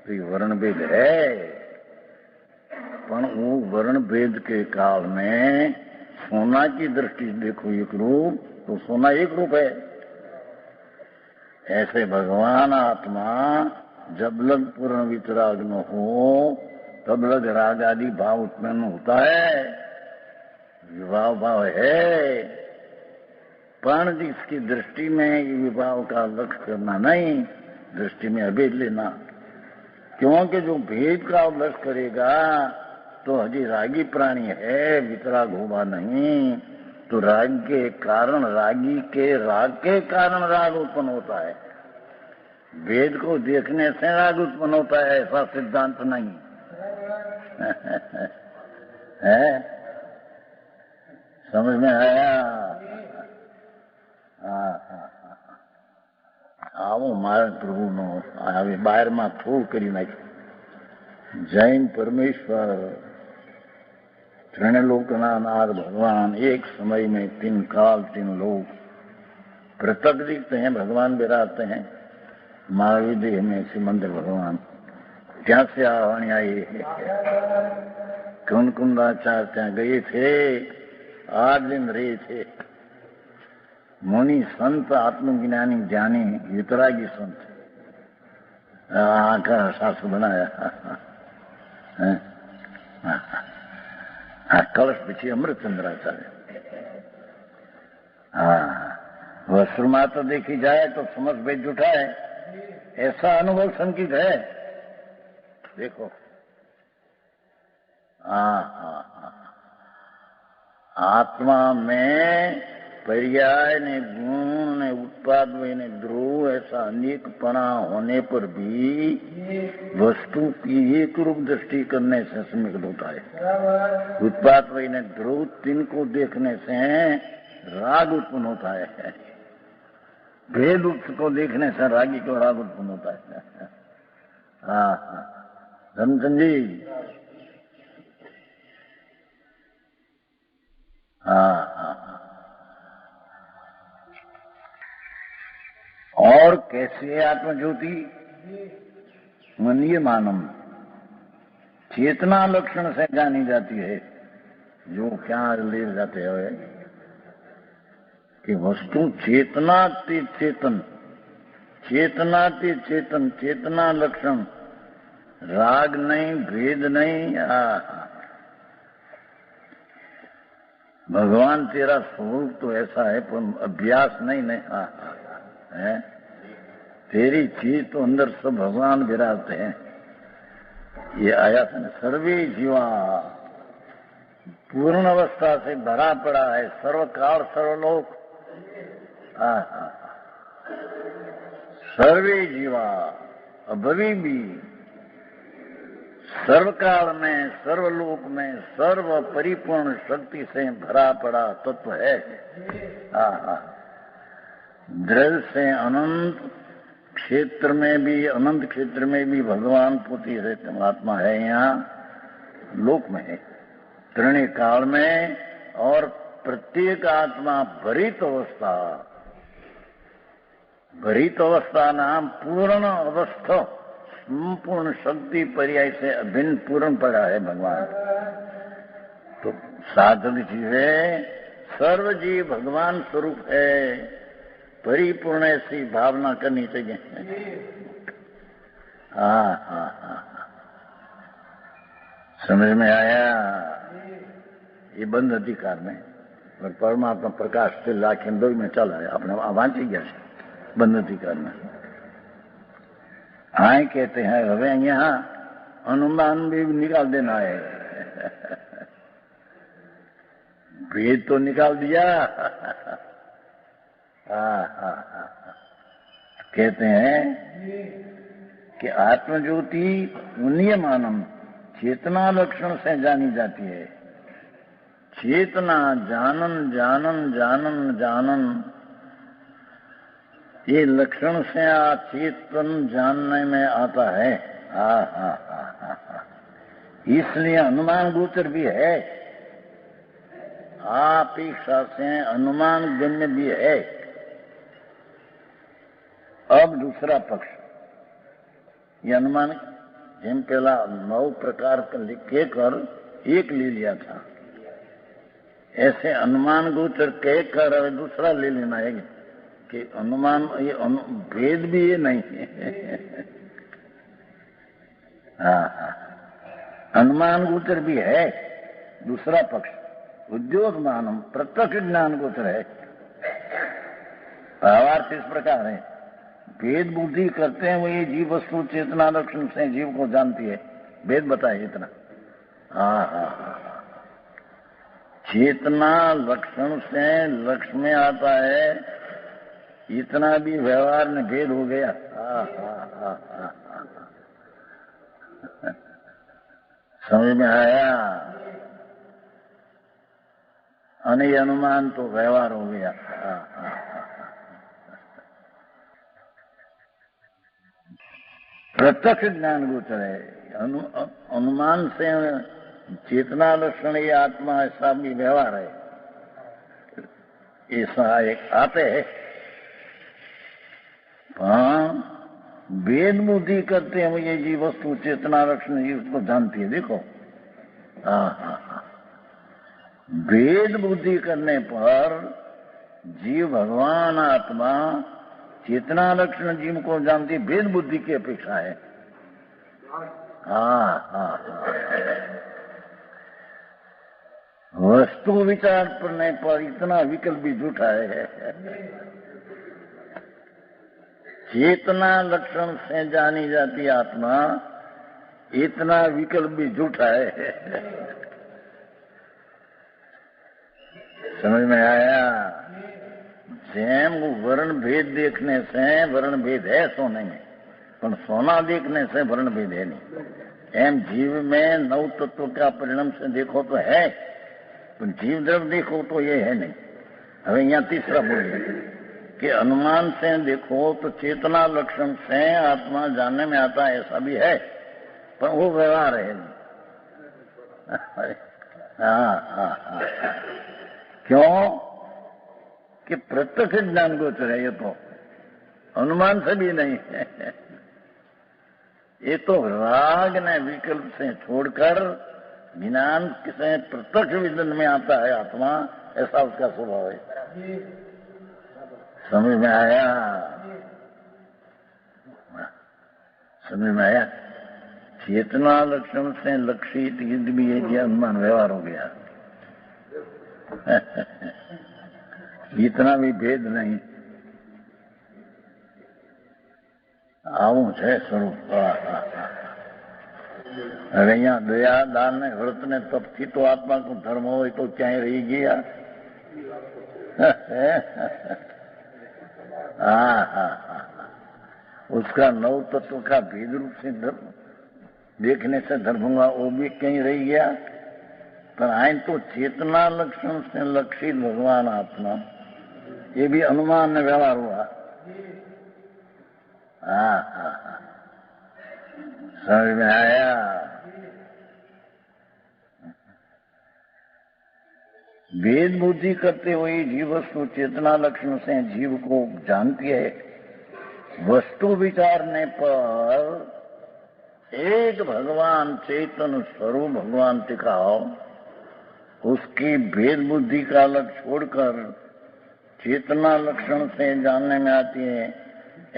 तो ये वर्ण भेद है, पर वो वर्ण भेद के काल में सोना की दृष्टि देखो एक रूप, तो सोना एक रूप है। ऐसे भगवान आत्मा जब लग पूर्ण वितराग न हो तब लग राग आदि भाव उत्पन्न होता है, विवाह भाव है, पर जिसकी दृष्टि में ये विवाह का लक्ष्य करना नहीं, दृष्टि में अभेद लेना, क्योंकि जो भेद का लक्ष्य करेगा तो हजी रागी प्राणी है, वितराग होगा नहीं। तो राग के कारण, रागी के राग के कारण राग उत्पन्न होता है। वेद को देखने से राग उत्पन्न होता है, ऐसा सिद्धांत नहीं है। समझ में आया? આવો મારા પ્રભુનો હવે બહારમાં થોડું કરી નાખ્યું। જૈન પરમેશ્वर त्रिलोकना नाथ भगवान एक समय में तीन काल तीन लोग पृथक दिखते हैं, भगवान विराजते हैं। महावीर देह में सिमंदर भगवान क्या से आह्वान आए, कौन कुंदाचार्य ત્યાં गए थे, 8 दिन रहे थे। मुनि संत आत्मज्ञानी ज्ञानी वितरागी संत का शास्त्र बनाया। कलश पीछे अमृत चंद्राचार्य। वस्त्र मात्र देखी जाए तो समझ भेद जुटा है, ऐसा अनुभव संकित है। देखो आत्मा में पर्याय ने गुण ने उत्पाद ने ध्रुव ऐसा अनेकपना होने पर भी वस्तु की एक रूप दृष्टि करने से समीकृत होता है। उत्पाद ने ध्रुव तीन को देखने से राग उत्पन्न होता है, भेद को देखने से रागी को राग उत्पन्न होता है। धनचंद जी, और कैसे है आत्मज्योति? मनीयमानम, चेतना लक्षण से जानी जाती है। जो क्या ले जाते हैं कि वस्तु चेतनातीत चेतन, चेतनातीत चेतन, चेतना लक्षण, राग नहीं, भेद नहीं। भगवान तेरा स्वरूप तो ऐसा है, पर अभ्यास नहीं है। तेरी चीज तो अंदर सब भगवान विराजते हैं। ये आया था, सर्वे जीवा पूर्ण अवस्था से भरा पड़ा है, सर्वकाल सर्वलोक। सर्वे जीवा अभी भी सर्वकाल में, सर्वलोक में, सर्व परिपूर्ण शक्ति से भरा पड़ा तत्व है। दृढ़ से अनंत क्षेत्र में भी, अनंत क्षेत्र में भी भगवान पुति रहते आत्मा है। यहाँ लोक में है, त्रिणी काल में, और प्रत्येक आत्मा भरित अवस्था, भरित अवस्था नाम पूर्ण अवस्था, संपूर्ण शक्ति पर्याय से अभिन्न पूर्ण पड़ा है भगवान। तो साधक जीव है, सर्व जीव भगवान स्वरूप है, परिपूर्ण ऐसी भावना करनी चाहिए। समझ में आया? ये बंद अधिकार में, और परमात्मा प्रकाश से लाख दो में चला है अपने वांची गया है बंद अधिकार में। आए कहते हैं હવે यहाँ अनुमान भी निकाल देना है। भेद तो निकाल दिया, कहते हैं कि आत्मज्योति उन्नीयमानम चेतना लक्षण से जानी जाती है। चेतना जानन जानन जानन जानन, ये लक्षण से चेतन जानने में आता है। इसलिए अनुमान गोचर भी है, अपेक्षा से अनुमान गण्य भी है। अब दूसरा पक्ष, ये अनुमान जिन पहला 9 प्रकार का लिखे कर एक ले लिया था, ऐसे अनुमान गोचर कहकर दूसरा ले लेना है कि अनुमान, ये भेद भी ये नहीं है। अनुमान गोचर भी है दूसरा पक्ष, उद्योग मानम प्रत्यक्ष ज्ञान गोचर है। भावार्थ इस प्रकार है, भेद बुद्धि करते हैं वो ये जीव वस्तु चेतना लक्षण से जीव को जानती है। भेद बताए इतना। चेतना लक्षण से लक्ष्य में आता है, इतना भी व्यवहार में भेद हो गया। समझ में आया? अने अनुमान तो व्यवहार हो गया। प्रत्यक्ष ज्ञान गोचर है। अनुमान से चेतना लक्षण ये आत्मा, ऐसा भी व्यवहार है, ऐसा एक आते है। वेद बुद्धि करते हैं ये जीव वस्तु चेतना लक्षण जीव को जानती है। देखो, वेद बुद्धि करने पर जीव भगवान आत्मा चेतना लक्षण जीव को जानती, वेद बुद्धि की अपेक्षा है। वस्तु विचार करने पर इतना विकल्प भी झूठा है। चेतना लक्षण से जानी जाती आत्मा, इतना विकल्प भी झूठा है। समझ में आया? जेम वर्ण भेद देखने से वर्ण भेद है सोने में, पर सोना देखने से वर्ण भेद है नहीं। एम जीव में 9 तत्व का परिणाम से देखो तो है, पर जीव जब देखो तो ये है नहीं। अब यहाँ तीसरा बोलिए कि अनुमान से देखो तो चेतना लक्षण से आत्मा जानने में आता है, ऐसा भी है, पर वो व्यवहार है नहीं। क्यों? कि प्रत्यक्ष ज्ञान गोचर है, ये तो अनुमान से भी नहीं है। ये तो राग ने विकल्प से छोड़कर ज्ञान से प्रत्यक्ष विजन में आता है आत्मा, ऐसा उसका स्वभाव है। समझ में आया? समझ में आया? चेतना लक्षण से लक्षित युद्ध भी है, अनुमान व्यवहार हो गया। इतना भी भेद नहीं। આવું છે સ્વરૂપ। હવે અહીંયા દયા દાન ને વ્રત ને તપથી તો આત્મા કો ધર્મ હોય તો ક્યાંય રહી ગયા? उसका 9 तत्व का भेद रूप से देखने से धर्म हुआ, वो भी कहीं रह गया। पर आए तो चेतना लक्षण से लक्षित भगवान आत्मा, ये भी अनुमान में व्यवहार हुआ। समझ में आया? वेद बुद्धि करते हुए जीव वस्तु चेतना लक्षण से जीव को जानती है। वस्तु विचारने पर एक भगवान चेतन स्वरूप भगवान टिकाओ, उसकी भेद बुद्धि का अलग छोड़कर चेतना लक्षण से जानने में आती है,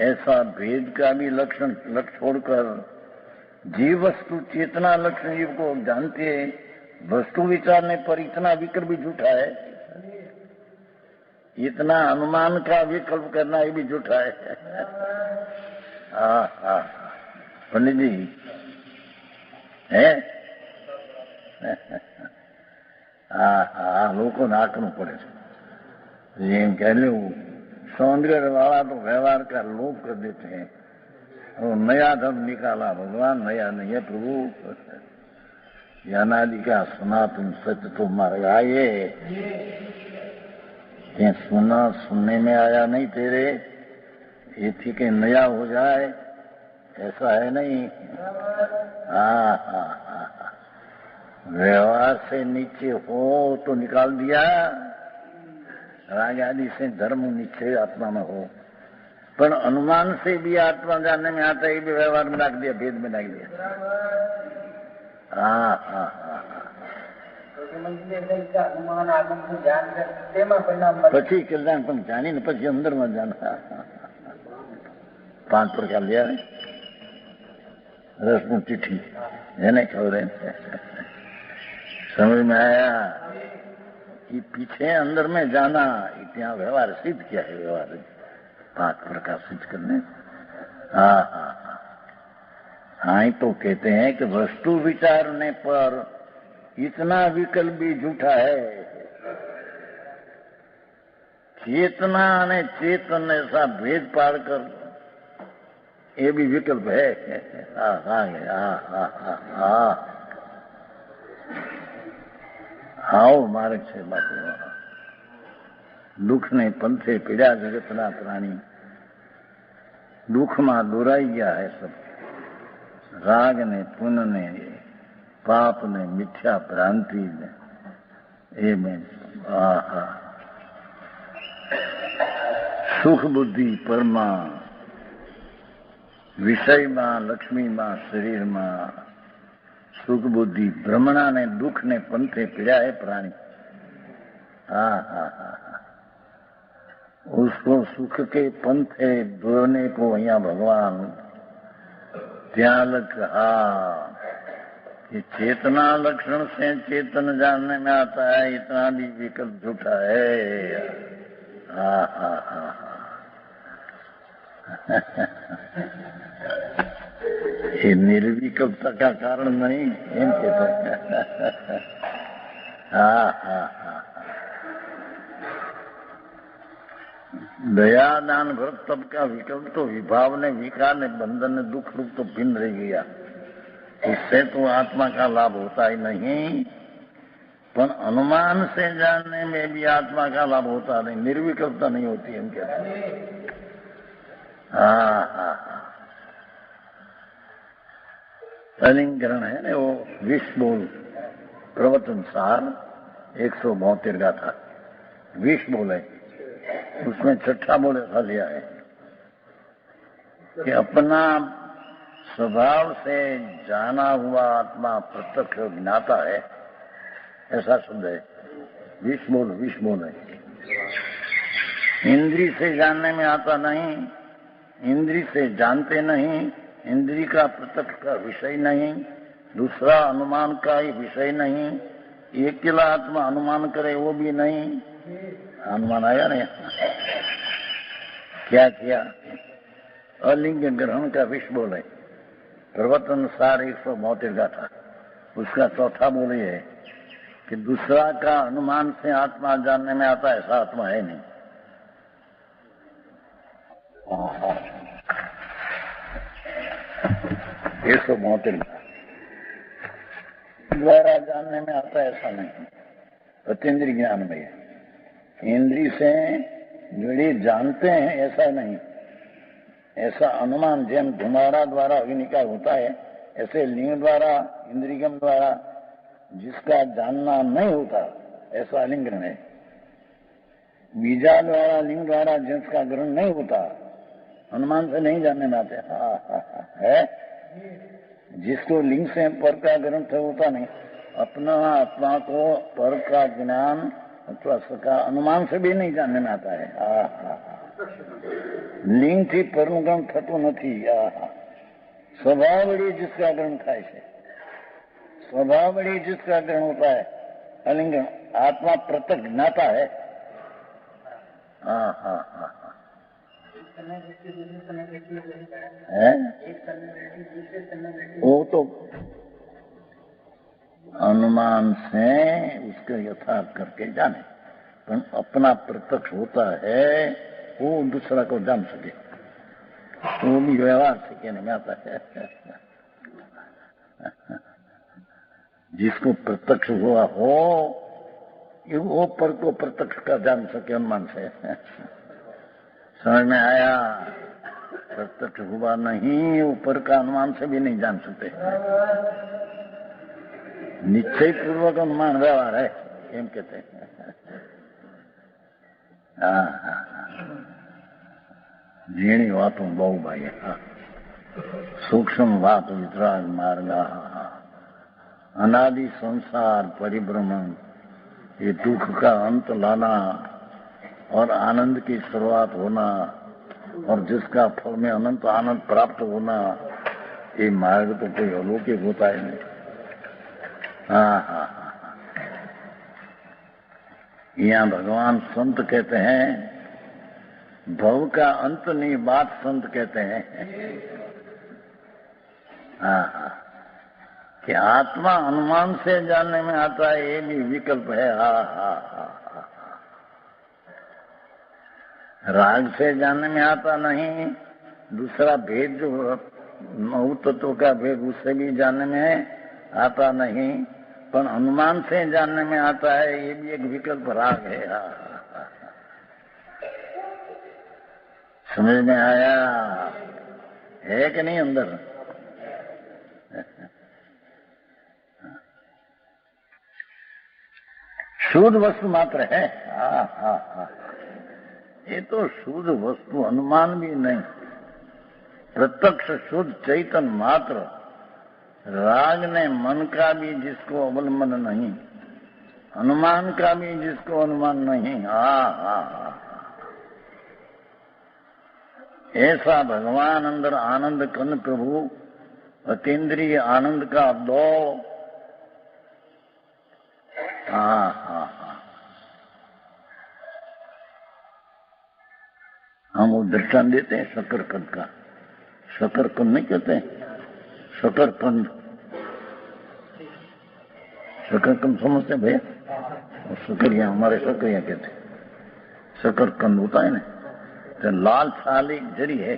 ऐसा भेद का भी लक्षण छोड़कर जीव वस्तु चेतना लक्षण जीव को जानती है। वस्तु विचारने पर इतना विकल्प भी झूठा है, इतना अनुमान का विकल्प करना ये भी झूठा है। पंडित जी है? લોકોને આંકવું પડે છે, એમ કહે सौंदर्य वाला तो व्यवहार का लोप कर देते हैं, वो नया धर्म निकाला भगवान, नया नहीं है प्रभु, अनादि का सनातन सत्य तो मारे आए, ये सुना सुनने में आया नहीं तेरे, ये थी कि नया हो जाए, ऐसा है नहीं। हाँ, व्यवहार से नीचे हो तो निकाल दिया, राग आदि से धर्म नीचे आत्मा में हो, पर अनुमान से भी आत्मा जानने में आता है, भी व्यवहार में रख दिया, भेद में रख दिया। પછી કલ્યાણ પણ જાણીને પછી અંદરમાં જાણ 5 પ્રકાર લે રસનું ચીઠી એને ખબર समझ में आया कि पीछे अंदर में जाना, इतना व्यवहार सिद्ध किया है, व्यवहार 5 प्रकार सिद्ध करने। हाँ तो कहते हैं कि वस्तु विचारने पर इतना विकल्प भी झूठा है, चेतना ने चेतन ऐसा भेद पाड़कर ये भी विकल्प है। आओ मार्ग છે બાપુ, દુઃખ ને પંથે પીડા જગતના પ્રાણી, દુઃખમાં દોરાઈ ગયા है सब, राग ने पुण्य ने पाप ने मिथ्या भ्रांति ने ये में सुख बुद्धि परमा, विषय में लक्ष्मी में शरीर में सुख बुद्धि भ्रमणा ने दुख ने पंथे पीड़ा है प्राणी। उसको सुख के पंथे दौड़ने को यहाँ भगवान त्याग कहा कि चेतना लक्षण से चेतन जानने में आता है, इतना भी विकल्प झूठा है। ये निर्विकल्पता का कारण नहीं एम कहते हैं। दया दान व्रत तब का विकल्प तो विभाव ने विकार ने बंधन ने दुख रूप तो भिन्न रह गया, इससे तो आत्मा का लाभ होता ही नहीं, पर अनुमान से जानने में भी आत्मा का लाभ होता नहीं, निर्विकल्पता नहीं होती हम कहते हैं। अलिंगरण है ना वो 20 बोल प्रवचन सार 172 गाथा 20 बोल है, उसमें 6ठा बोल ऐसा लिया है कि अपना स्वभाव से जाना हुआ आत्मा प्रत्यक्ष ज्ञाता है, ऐसा शब्द है। 20 बोल है। इंद्री से जानने में आता नहीं, इंद्री से जानते नहीं, इंद्री का प्रत्यक्ष का विषय नहीं, दूसरा अनुमान का ही विषय नहीं, एक किला आत्मा अनुमान करे वो भी नहीं। अनुमान आया नहीं, क्या किया? अलिंग ग्रहण का विष बोले प्रवचन सार 172 गाथा, उसका 4ठा बोल है कि दूसरा का अनुमान से आत्मा जानने में आता है, ऐसा आत्मा है नहीं। 172 द्वारा जानने में आता है, ऐसा नहीं। अतीन्द्रिय ज्ञान में इंद्रिय से जुड़ी जानते हैं, ऐसा नहीं। ऐसा अनुमान जैन धुमारा द्वारा अग्नि का होता है, ऐसे लिंग द्वारा इंद्रियम द्वारा जिसका जानना नहीं होता, ऐसा लिंगन है। बीजा द्वारा लिंग द्वारा जिसका ग्रहण नहीं होता, अनुमान से नहीं जानने में आते। है जिसको लिंग से पर का ग्रहण होता नहीं, अपना आत्मा को पर का ज्ञान अथवा सका अनुमान से भी नहीं जानने में आता है। लिंग थी परનું ગ્રહણ થતું નથી। स्वभाव वड़ी जिसका ग्रहण થાય છે, स्वभाव वड़ी जिसका ग्रहण होता है, अलिंग आत्मा प्रत्यक्ष ज्ञाता है। वो तो अनुमान से उसके यथार्थ करके जाने, पर अपना प्रत्यक्ष होता है वो दूसरा को जान सके, वो भी व्यवहार सीखने में आता है। जिसको प्रत्यक्ष हुआ हो वो पर को प्रत्यक्ष का जान सके अनुमान से। समझ में आया? प्रत्यक्ष हुआ नहीं, ऊपर का अनुमान से भी नहीं जान सकते। निश्चय पूर्वक अनुमान व्यवहार है, एम कहते हैं। झीणी वातों बहु भाई, सूक्ष्म बात वितराग मार्गा, अनादि संसार परिभ्रमण, ये दुख का अंत लाना और आनंद की शुरुआत होना और जिसका फल में अनंत आनंद प्राप्त होना, ये मार्ग तो कोई अलौकिक होता है नहीं। यहाँ भगवान संत कहते हैं, भव का अंत नहीं बात संत कहते हैं। कि आत्मा अनुमान से जानने में आता है, ये भी विकल्प है। राग से जानने में आता नहीं, दूसरा भेद जो नौ तत्व का भेद उससे भी जानने में आता नहीं, पर अनुमान से जानने में आता है, ये भी एक विकल्प राग है। समझ में आया है कि नहीं? अंदर शुद्ध वस्तु मात्र है। ये तो शुद्ध वस्तु अनुमान भी नहीं, प्रत्यक्ष शुद्ध चैतन्य मात्र, राग ने मन का भी जिसको अवलंबन नहीं, अनुमान का भी जिसको अनुमान नहीं। ऐसा भगवान अंदर आनंद कंद प्रभु, अतीन्द्रिय आनंद का दो। हम वो दृष्टांत देते हैं शकरकंद का। शकरकंद नहीं कहते हैं, शकरकंद। शकरकंद समझते हैं भैया? शकरिया, हमारे शकरिया कहते हैं। शकरकंद होता है ना, तो लाल छाल एक जड़ी है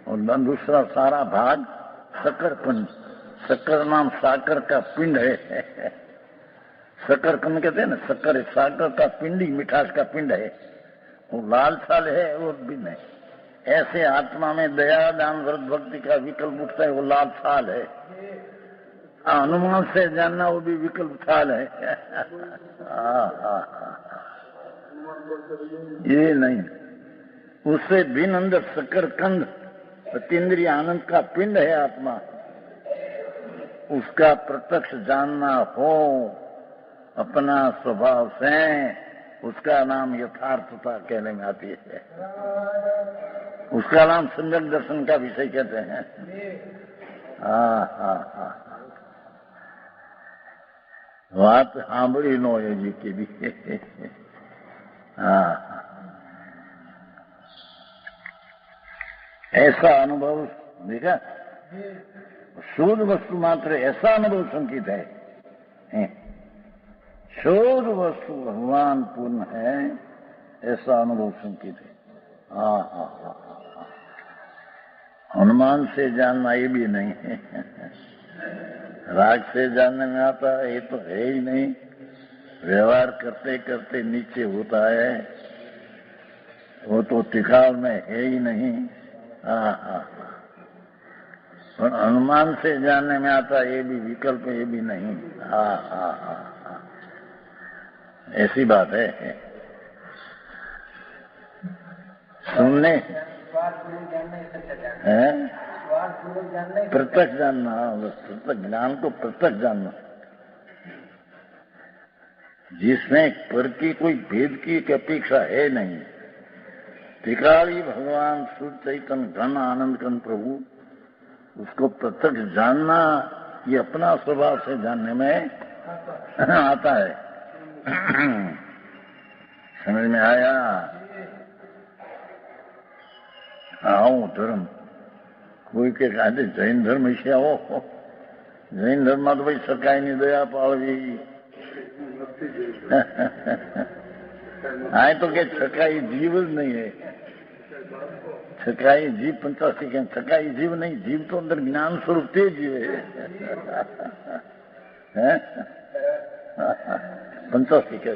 और दूसरा सारा भाग शकरकंद। शक्कर नाम साकर का पिंड है। शकरकंद कहते हैं ना, शक्कर साकर का पिंडी, मिठास का पिंड है। वो लाल छाल है, वो भिन्न है। ऐसे आत्मा में दया दान व्रत भक्ति का विकल्प उठता है, वो लाल छाल है। अनुमान से जानना वो भी विकल्प छाल है। ये नहीं, उससे भिन्न अंदर शकरकंद अतीन्द्रिय आनंद का पिंड है आत्मा। उसका प्रत्यक्ष जानना हो अपना स्वभाव से, उसका नाम यथार्थता कहने में आती है। उसका नाम सम्यक दर्शन का विषय कहते हैं। बात सांभળી नो जी की भी। ऐसा अनुभव देखा, शुद्ध वस्तु मात्र ऐसा अनुभव संकित है। शुद्ध वस्तु भगवान पूर्ण है, ऐसा अनुभव संकित है। अनुमान से जानना ये भी नहीं है। राग से जानने में आता है, ये तो है ही नहीं। व्यवहार करते करते नीचे होता है, वो तो टिकाव में है ही नहीं। पर अनुमान से जानने में आता, ये भी विकल्प, ये भी नहीं। ऐसी बात है। सुनने प्रत्यक्ष जानना, प्रत्यक्ष ज्ञान को प्रत्यक्ष जानना, जिसमें पर की कोई भेद की अपेक्षा है नहीं। त्रिकाली भगवान शुद्ध चैतन्य घन आनंद घन प्रभु, उसको प्रत्यक्ष जानना, ये अपना स्वभाव से जानने में आता है। समझ में आया? आओ धर्म, कोई के कहते जैन धर्म विषय आओ, जैन धर्म में तो भाई सरकार दया पावी। आए तो के छकाई जीव ज नहीं है, छकाई जीव 85 के छकाई जीव नहीं, जीव तो अंदर ज्ञान स्वरूप ते जीव है 85 के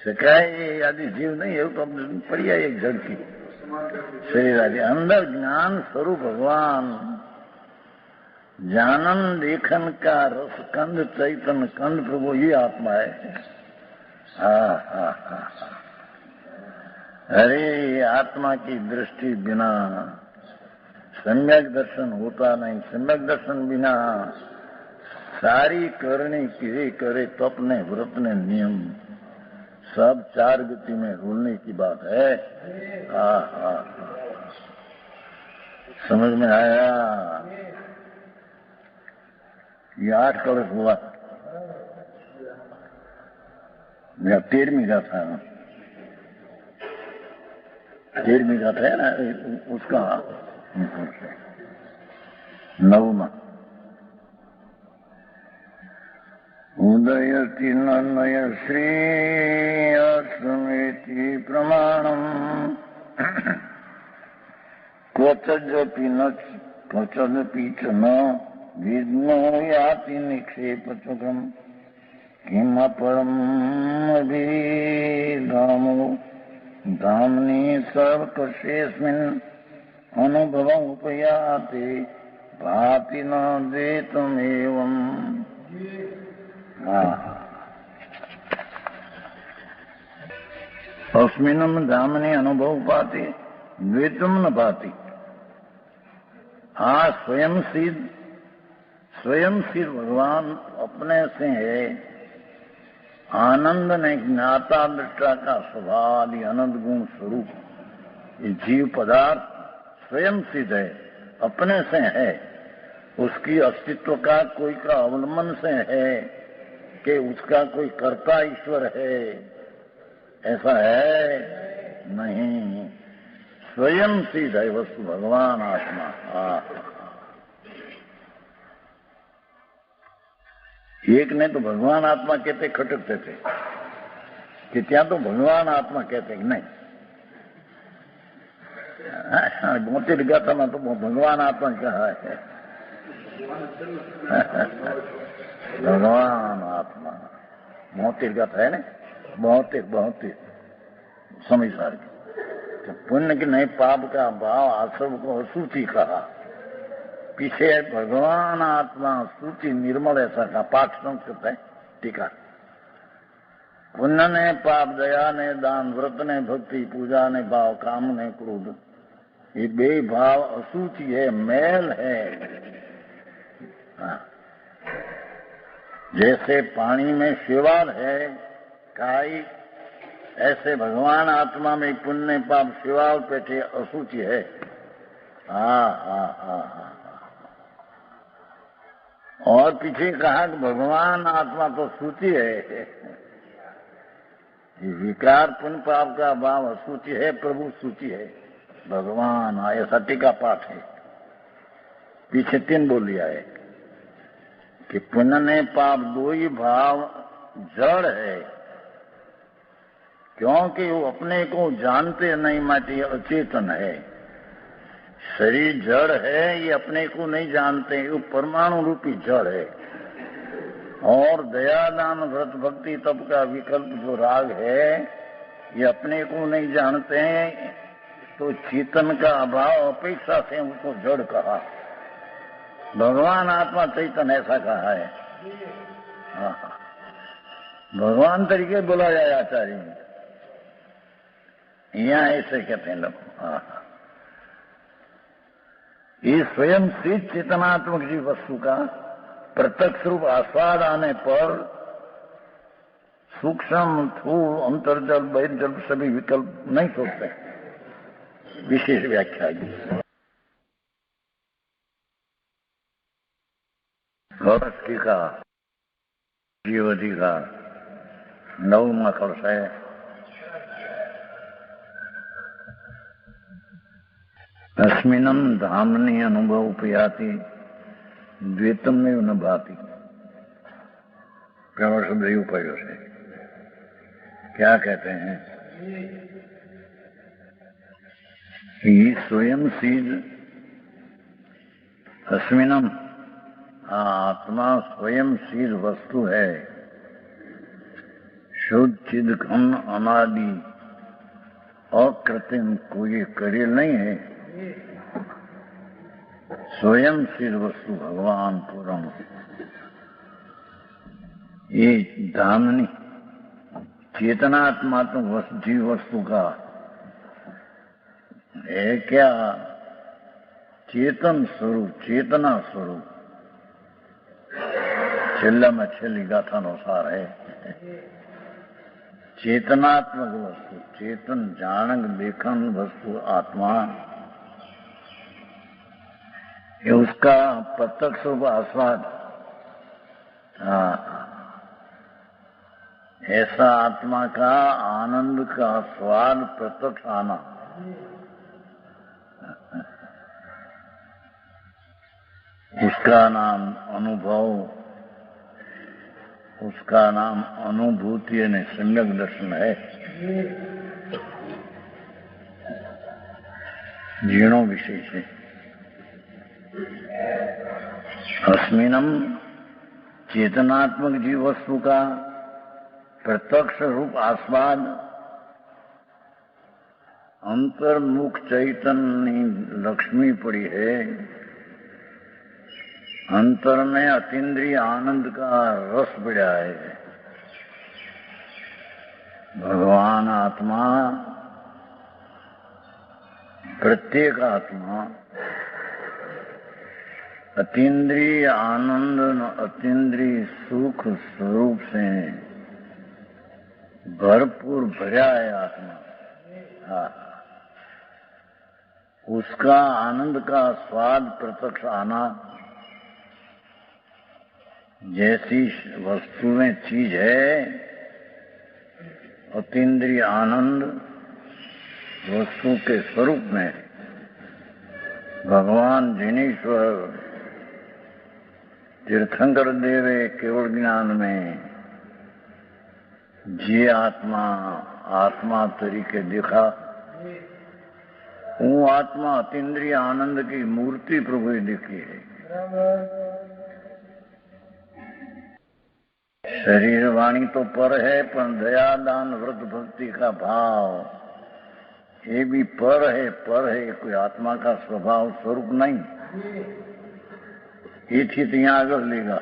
छकाई आदि जीव नहीं है तो पड़ी है एक झड़की शरीर आदि अंदर ज्ञान स्वरूप भगवान जानन देखन का रस कंद चैतन कंद प्रभु ये आत्मा है। अरे आत्मा की दृष्टि बिना सम्यक दर्शन होता नहीं, सम्यक दर्शन बिना सारी करनी क्रिया करे तप ने व्रत ने नियम सब 4 गति में रूलने की बात है। समझ में आया? ये 8 कलश हुआ, मेरा 13वीं का था, 13वीं का था ना उसका 9वां उदयति नय श्रेय स्मृति प्रमाणम क्वचदपि न क्वचदपि च न विद्मो याति निक्षेप चुकम किम परम अभिधामो धामनि सर्वकर्षेऽस्मिन् अनुभवं उपयाति भाति न द्वैतमेवम्। अस्मिन् धामनि अनुभव पाति द्वैतम न पाति। स्वयं सिद्ध भगवान अपने से है, आनंद ने ज्ञाता दृष्टा का स्वभाव अनंत गुण स्वरूप ये जीव पदार्थ स्वयं सिद्ध है, अपने से है, उसकी अस्तित्व का कोई का अवलंबन से है कि उसका कोई कर्ता ईश्वर है, ऐसा है नहीं, स्वयं सिद्ध है वस्तु भगवान आत्मा। एक ने तो भगवान आत्मा कहते खटकते थे कि क्या तो भगवान आत्मा कहते कि नहीं, 72 गाथा में तो भगवान आत्मा कहा है भगवान आत्मा 72 गाथा है ना, 72 समय सार की पुण्य की नहीं पाप का भाव आश्रम को अशुचि कहा, पीछे भगवान आत्मा सूची निर्मल ऐसा का पाठ संस्कृत है टीका। पुण्य ने पाप, दया ने दान, व्रत ने भक्ति, पूजा ने भाव, काम ने क्रोध, ये बे भाव असूची है, मैल है। जैसे पानी में शैवाल है काई, ऐसे भगवान आत्मा में पुण्य पाप शैवाल पेटे असूची है। और पीछे कहा कि भगवान आत्मा तो सूची है, विकार पुण्य पाप का भाव असूची है, प्रभु सूची है, भगवान ऐसा टीका पाठ है। पीछे 3 बोल लिया है कि पुण्य ने पाप 2 ही भाव जड़ है, क्योंकि वो अपने को जानते नहीं, माटी अचेतन है। शरीर जड़ है, ये अपने को नहीं जानते, वो परमाणु रूपी जड़ है। और दया दान व्रत भक्ति तप का विकल्प जो राग है, ये अपने को नहीं जानते हैं, तो चेतन का अभाव अपेक्षा से उसको जड़ कहा। भगवान आत्मा चैतन ऐसा कहा है। भगवान तरीके बोला जाए आचार्य, यहाँ ऐसे कहते हैं लोग। ये स्वयं सिद्ध चेतनात्मक जीव वस्तु का प्रत्यक्ष रूप आस्वाद आने पर सूक्ष्म, स्थूल, अंतर्जल, बहिर्जल सभी विकल्प नहीं सोचते। विशेष व्याख्या का जीवधि का 9वां कलश है। अस्मिनम धामनि अनुभव उपयाति द्वैतम में न भाति। पहला शब्द यू पढ़ो है क्या कहते हैं कि स्वयं सिद्ध अस्मिनम, आत्मा स्वयं सिद्ध वस्तु है, शुद्ध चिद घन अनादि और कृत्रिम, कोई करियल नहीं है। स्वयं सिद्ध वस्तु भगवान पूर्ण, ये धामनी चेतनात्मात्मक जीव वस्तु का है क्या? चेतन स्वरूप, चेतना स्वरूप छेल्ला में छेल्ली गाथा अनुसार है। चेतनात्मक वस्तु, चेतन जानक देखन वस्तु आत्मा, ये उसका प्रत्यक्ष रूप आस्वाद। ऐसा आत्मा का आनंद का स्वाद प्रत्यक्ष आना, उसका नाम अनुभव, उसका नाम अनुभूति यानी सम्यक दर्शन है। जीणो विशेष है। अस्मिनम चेतनात्मक जीव वस्तु का प्रत्यक्ष रूप आस्वाद अंतर्मुख चैतन्य लक्ष्मी पड़ी है। अंतर में अतीन्द्रिय आनंद का रस बढ़ा है। भगवान आत्मा, प्रत्येक आत्मा अतीन्द्रिय आनंद, अतीन्द्रिय सुख स्वरूप से भरपूर भरा है आत्मा। उसका आनंद का स्वाद प्रत्यक्ष आना, जैसी वस्तुएं चीज है, अतीन्द्रिय आनंद वस्तु के स्वरूप में भगवान जिनेश्वर तीर्थंकर देवे केवल ज्ञान में जे आत्मा आत्मा तरीके देखा, वो आत्मा अतीन्द्रिय आनंद की मूर्ति प्रभु ने देखी है। शरीर वाणी तो पर है, पर दया दान व्रत भक्ति का भाव ये भी पर है, कोई आत्मा का स्वभाव स्वरूप नहीं। ये ठीक यहाँ आगे लेगा।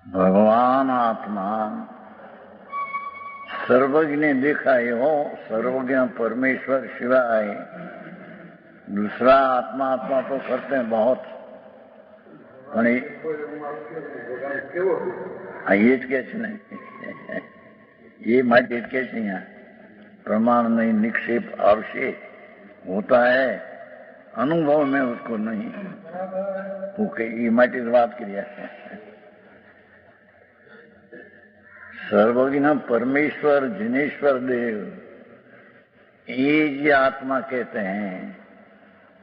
भगवान आत्मा सर्वज्ञ ने देखा है, हो सर्वज्ञ परमेश्वर शिवाय दूसरा आत्मा तो करते हैं बहुत, ये જ કે છે ને, ये માટે જ કે છે यहाँ प्रमाण नहीं निक्षेप आवश्यक होता है, अनुभव में उसको नहीं, वो ये માટે बात करिए। सर्वज्ञ परमेश्वर जिनेश्वर देव ये आत्मा कहते हैं,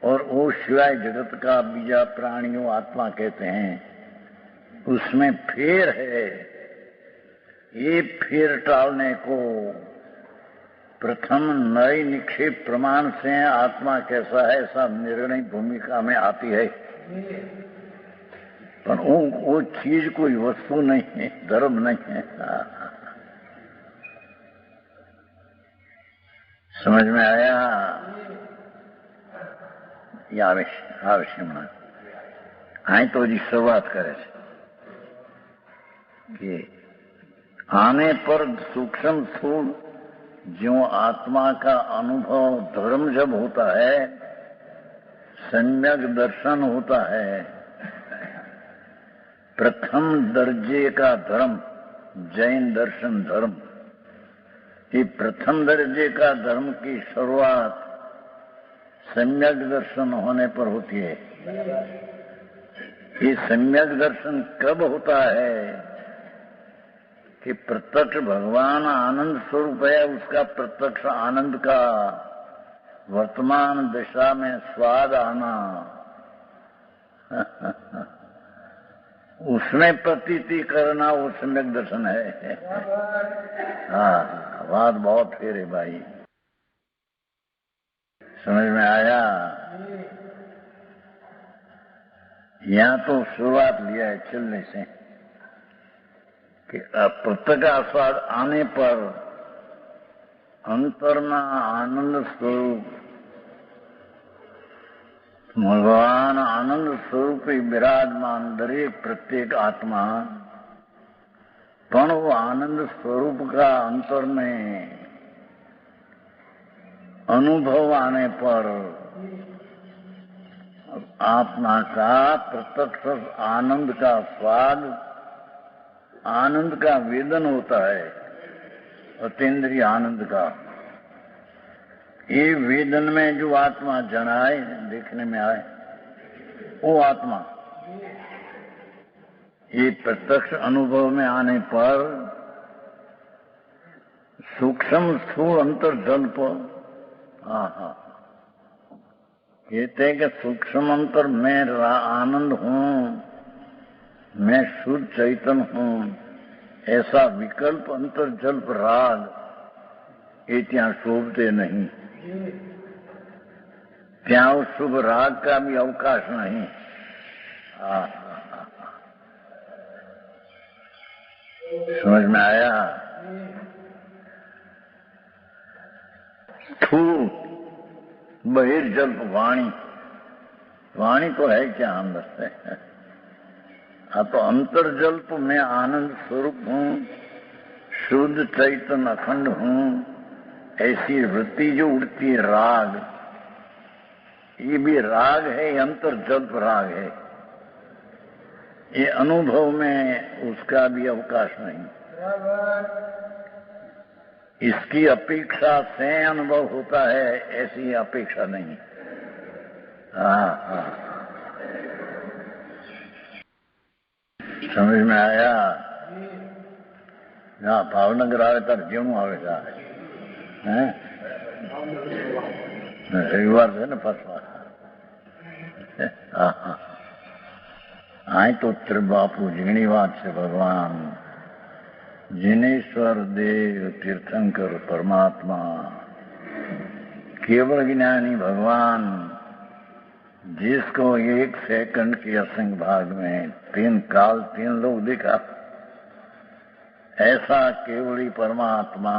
और वो शिवाय जगत का बीजा प्राणियों आत्मा कहते हैं। उसमें फेर है। ये फेर टालने को प्रथम नई निक्षेप प्रमाण से आत्मा कैसा है सब निर्णय भूमिका में आती है, पर वो चीज कोई वस्तु नहीं है, धर्म नहीं है। समझ में आया? आवश्य आई तो जी शुरुआत करे कि आने पर सूक्ष्म स्थूल जो आत्मा का अनुभव धर्म जब होता है, सम्यक दर्शन होता है, प्रथम दर्जे का धर्म जैन दर्शन धर्म, ये प्रथम दर्जे का धर्म की शुरुआत सम्यक दर्शन होने पर होती है। ये सम्यक दर्शन कब होता है कि प्रत्यक्ष भगवान आनंद स्वरूप है, उसका प्रत्यक्ष आनंद का वर्तमान दशा में स्वाद आना, उसमें प्रतीति करना वो सम्यक दर्शन है। हाँ, बात बहुत फेरे भाई, समझ में आया। यहाँ तो शुरुआत लिया है चलने से कि प्रत्यक्ष आस्वाद आने पर अंतर में आनंद स्वरूप भगवान आनंद स्वरूप ही विराजमान दरेक प्रत्येक आत्मा, पण वो आनंद स्वरूप का अंतर में अनुभव आने पर आत्मा का प्रत्यक्ष आनंद का स्वाद, आनंद का वेदन होता है, अतीन्द्रिय आनंद का। ये वेदन में जो आत्मा जनाए, देखने में आए, वो आत्मा ये प्रत्यक्ष अनुभव में आने पर सूक्ष्म स्थूल अंतर जल्प, कहते हैं कि सूक्ष्म अंतर मैं आनंद हूं, मैं शुद्ध चैतन्य हूं, ऐसा विकल्प अंतर जल्प राग ये ત્યાં शोभते नहीं, ત્યાં शुभ राग का भी अवकाश नहीं। समझ में आया। स्थूल बहिर्जल्प वाणी, वाणी तो है क्या अंदर से, तो अंतर्जल्प में आनंद स्वरूप हूं, शुद्ध चैतन्य अखंड हूं, ऐसी वृत्ति जो उड़ती है राग, ये भी राग है, ये अंतर्जल्प राग है, ये अनुभव में उसका भी अवकाश नहीं। इसकी अपेक्षा से अनुभव होता है, ऐसी अपेक्षा नहीं। समझ में आया। यहाँ भावनगर आवे तर जेवू आवेगा, रविवार है ना फसवा। आई तो त्रिबापू झीणी बात से भगवान जिनेश्वर देव तीर्थंकर परमात्मा केवल ज्ञानी भगवान, जिसको एक सेकंड के असंख्य भाग में 3 काल 3 लोग देखा, ऐसा केवली परमात्मा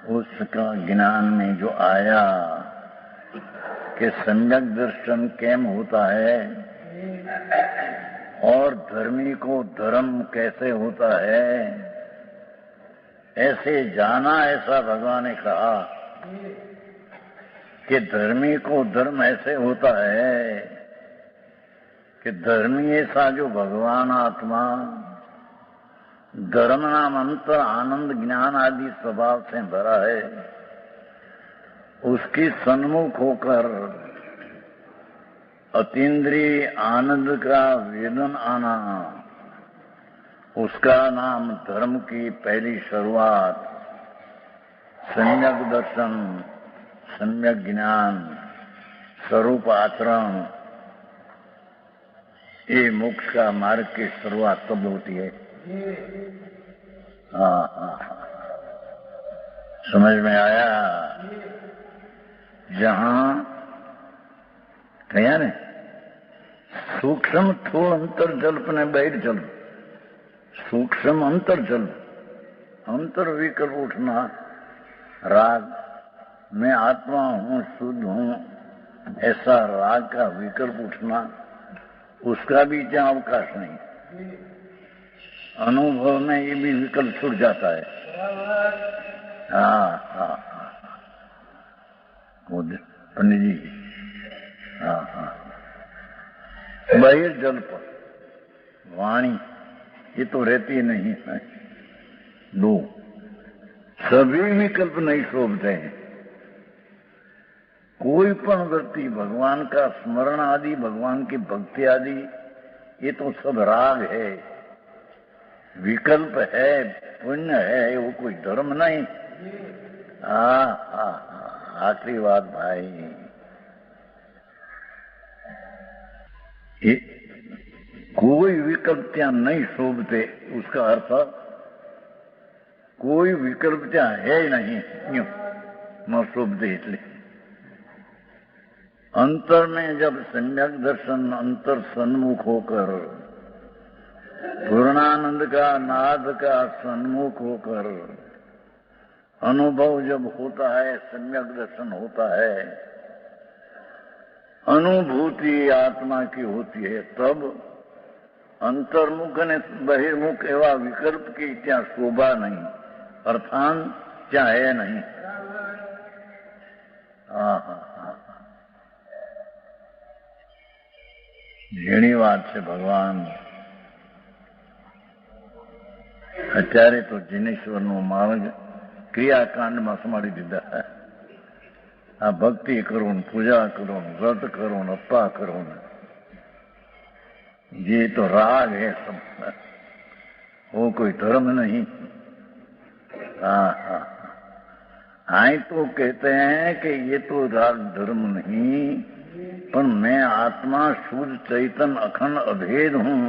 उसका ज्ञान में जो आया कि सम्यक दर्शन कैम होता है और धर्मी को धर्म कैसे होता है, ऐसे जाना। ऐसा भगवान ने कहा कि धर्मी को धर्म ऐसे होता है कि धर्मी ऐसा जो भगवान आत्मा धर्म नाम अंतर आनंद ज्ञान आदि स्वभाव से भरा है, उसकी सन्मुख होकर अतीन्द्रिय आनंद का वेदन आना, उसका नाम धर्म की पहली शुरुआत, सम्यक दर्शन, सम्यक ज्ञान, स्वरूप आचरण, ये मोक्ष का मार्ग की शुरुआत तब होती है। समझ में आया। जहां कया ने सूक्ष्म थोड़ अंतर जल्प ने बहिर जल्प, सूक्ष्म अंतर जल्प, अंतर विकल्प उठना राग, मैं आत्मा हूं, शुद्ध हूं, ऐसा राग का विकल्प उठना, उसका भी क्या अवकाश नहीं। अनुभव में ये भी विकल्प छूट जाता है। पंडित जी, बहिर्जल्प वाणी ये तो रहती नहीं है। 2 सभी विकल्प नहीं शोभते हैं। कोई पण व्यक्ति भगवान का स्मरण आदि, भगवान की भक्ति आदि, ये तो सब राग है, विकल्प है, पुण्य है, वो कोई धर्म नहीं। आखिरी बात भाई, कोई विकल्प ત્યાં नहीं शोभते, उसका अर्थ कोई विकल्प ત્યાં है नहीं, न शोभते। એટલે अंतर में जब सम्यक दर्शन अंतर सन्मुख होकर, पूर्णानंद का नाद का सन्मुख होकर अनुभव जब होता है, सम्यक दर्शन होता है, अनुभूति आत्मा की होती है, तब अंतर्मुख ने बहिर्मुख एवं विकल्प की क्या शोभा नहीं, अर्थात क्या है नहीं। ઘણી વાત છે ભગવાન। અત્યારે તો જીનેશ્વરનો માર્ગ ક્રિયાકાંડમાં સમાડી દીધા है। આ ભક્તિ કરો ને પૂજા કરો ને વ્રત કરો ને અપ્પા કરો ને, ये तो राग है सब, वो कोई धर्म नहीं। हाँ तो कहते हैं कि ये तो राग धर्म नहीं, पर मैं आत्मा शुद्ध चैतन अखंड अभेद हूं,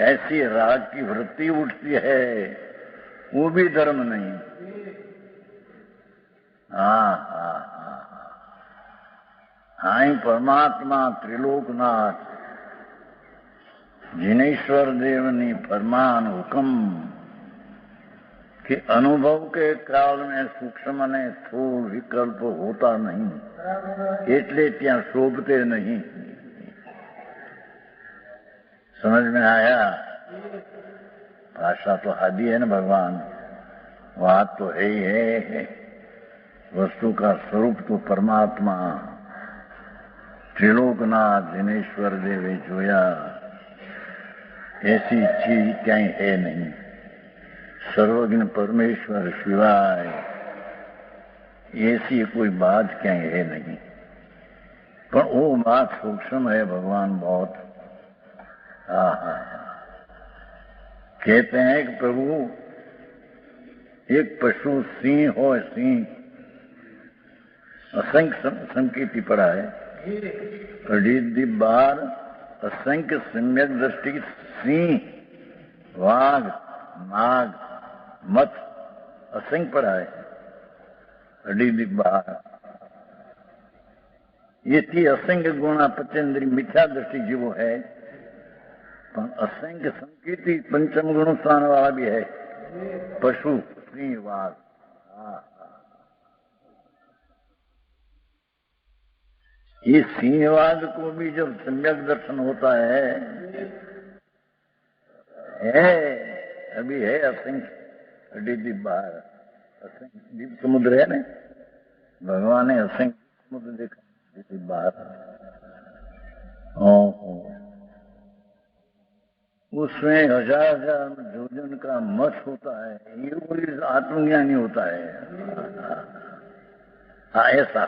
ऐसी राग की वृत्ति उठती है, वो भी धर्म नहीं। हाँ परमात्मा त्रिलोकनाथ जिनेश्वर देवनी फरमान हुक्म कि अनुभव के काल में सूक्ष्म ने स्थूल विकल्प होता नहीं, એટલે ત્યાં शोभते नहीं। समझ में आया? भाषा तो आदि है ना भगवान, बात तो है ही है। वस्तु का स्वरूप तो परमात्मा त्रिलोकनाथ जिनेश्वर देवे जोया, ऐसी चीज कहीं है नहीं। सर्वज्ञ परमेश्वर शिवाय ऐसी कोई बात कहीं है नहीं, पर वो बात सूक्ष्म है भगवान बहुत। कहते हैं कि प्रभु एक पशु सिंह हो, सिंह असंख्य संकेती पड़ा है, अढ़ी बार असंख्य सम्यक दृष्टि सिंह, वाघ, नाग, मत असंख्य पड़ा है, अढ़ी बार। ये थी असंख्य गुणा पचेंद्री मिथ्या दृष्टि जीवो है, पर असंख्य संकेती पंचम गुण स्थान वाला भी है, पशु, सिंह, वाघ। ये सिंहवाद को भी जब सम्यक दर्शन होता है अभी है असंख्य दीप बाहर, असंख्य दीप समुद्र है ना, भगवान ने असंख्य समुद्र देखा दीप बाहर। उसमें हजार जोजन का मत होता है, ये कोई आत्मज्ञानी होता है। ऐसा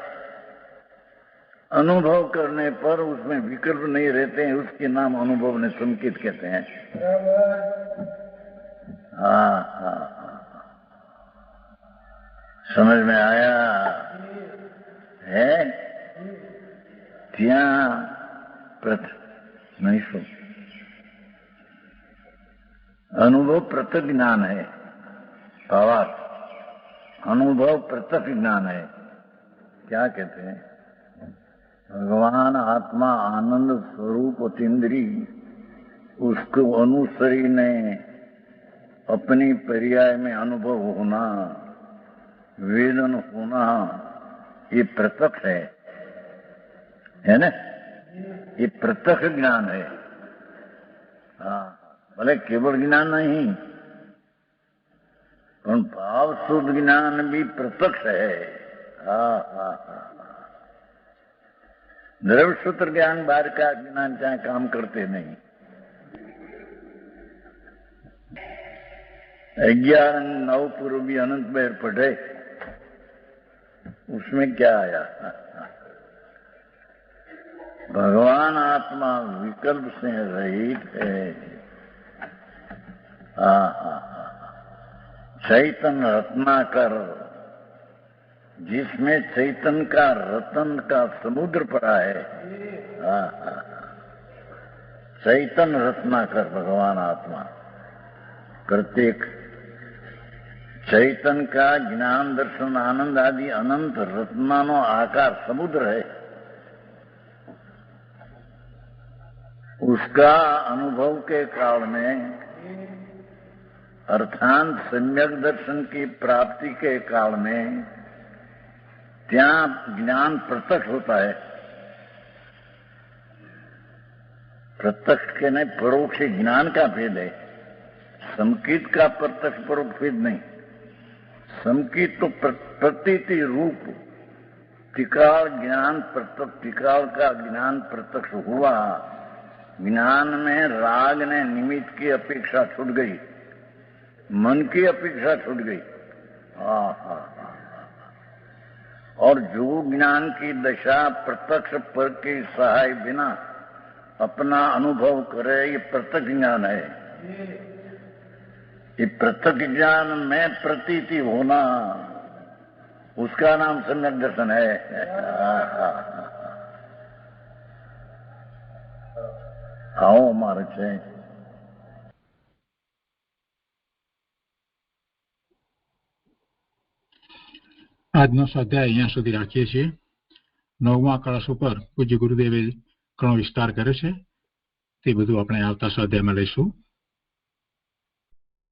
अनुभव करने पर उसमें विकल्प नहीं रहते हैं, उसके नाम अनुभव ने संकेत कहते हैं। समझ में आया है? त्या नहीं सुन, अनुभव पृथक ज्ञान है, भावार्थ अनुभव पृथक ज्ञान है। क्या कहते हैं? भगवान आत्मा आनंद स्वरूप अतीन्द्री, उसको अनुसरी ने अपनी पर्याय में अनुभव होना, वेदन होना, ये प्रत्यक्ष है ना, ये प्रत्यक्ष ज्ञान है। भले केवल ज्ञान नहीं, पर भाव शुद्ध ज्ञान भी प्रत्यक्ष है। द्रव्य सूत्र ज्ञान बाहर का ज्ञान चाहे काम करते नहीं। 11-9 पूर्व भी अनंत बेर पढ़े, उसमें क्या आया? भगवान आत्मा विकल्प से रहित है। चैतन्य रत्नाकर, जिसमें चैतन्य का रतन का समुद्र पड़ा है। चैतन रत्नाकर भगवान आत्मा, प्रत्येक चैतन का ज्ञान दर्शन आनंद आदि अनंत रत्नानो आकार समुद्र है। उसका अनुभव के काल में अर्थात सम्यक दर्शन की प्राप्ति के काल में ત્યાં ज्ञान प्रत्यक्ष होता है। प्रत्यक्ष के नहीं, परोक्ष ज्ञान का भेद है। संकित का प्रत्यक्ष परोक्ष भेद नहीं। संकित तो प्रतीति रूप त्रिकाल ज्ञान प्रत्यक्ष, त्रिकाल का ज्ञान प्रत्यक्ष हुआ। ज्ञान में राग ने निमित्त की अपेक्षा छूट गई, मन की अपेक्षा छूट गई। और जो ज्ञान की दशा प्रत्यक्ष पर के सहाय बिना अपना अनुभव करे, ये प्रत्यक्ष ज्ञान है। ये प्रत्यक्ष ज्ञान में प्रतीति होना, उसका नाम सम्यक दर्शन है। आओ मारे છે। આજનો સ્વાધ્યાય અહીંયા સુધી રાખીએ છીએ। 9મા કળશ ઉપર પૂજ્ય ગુરુદેવે ઘણો વિસ્તાર કર્યો છે, તે બધું આપણે આવતા સ્વાધ્યાયમાં લઈશું।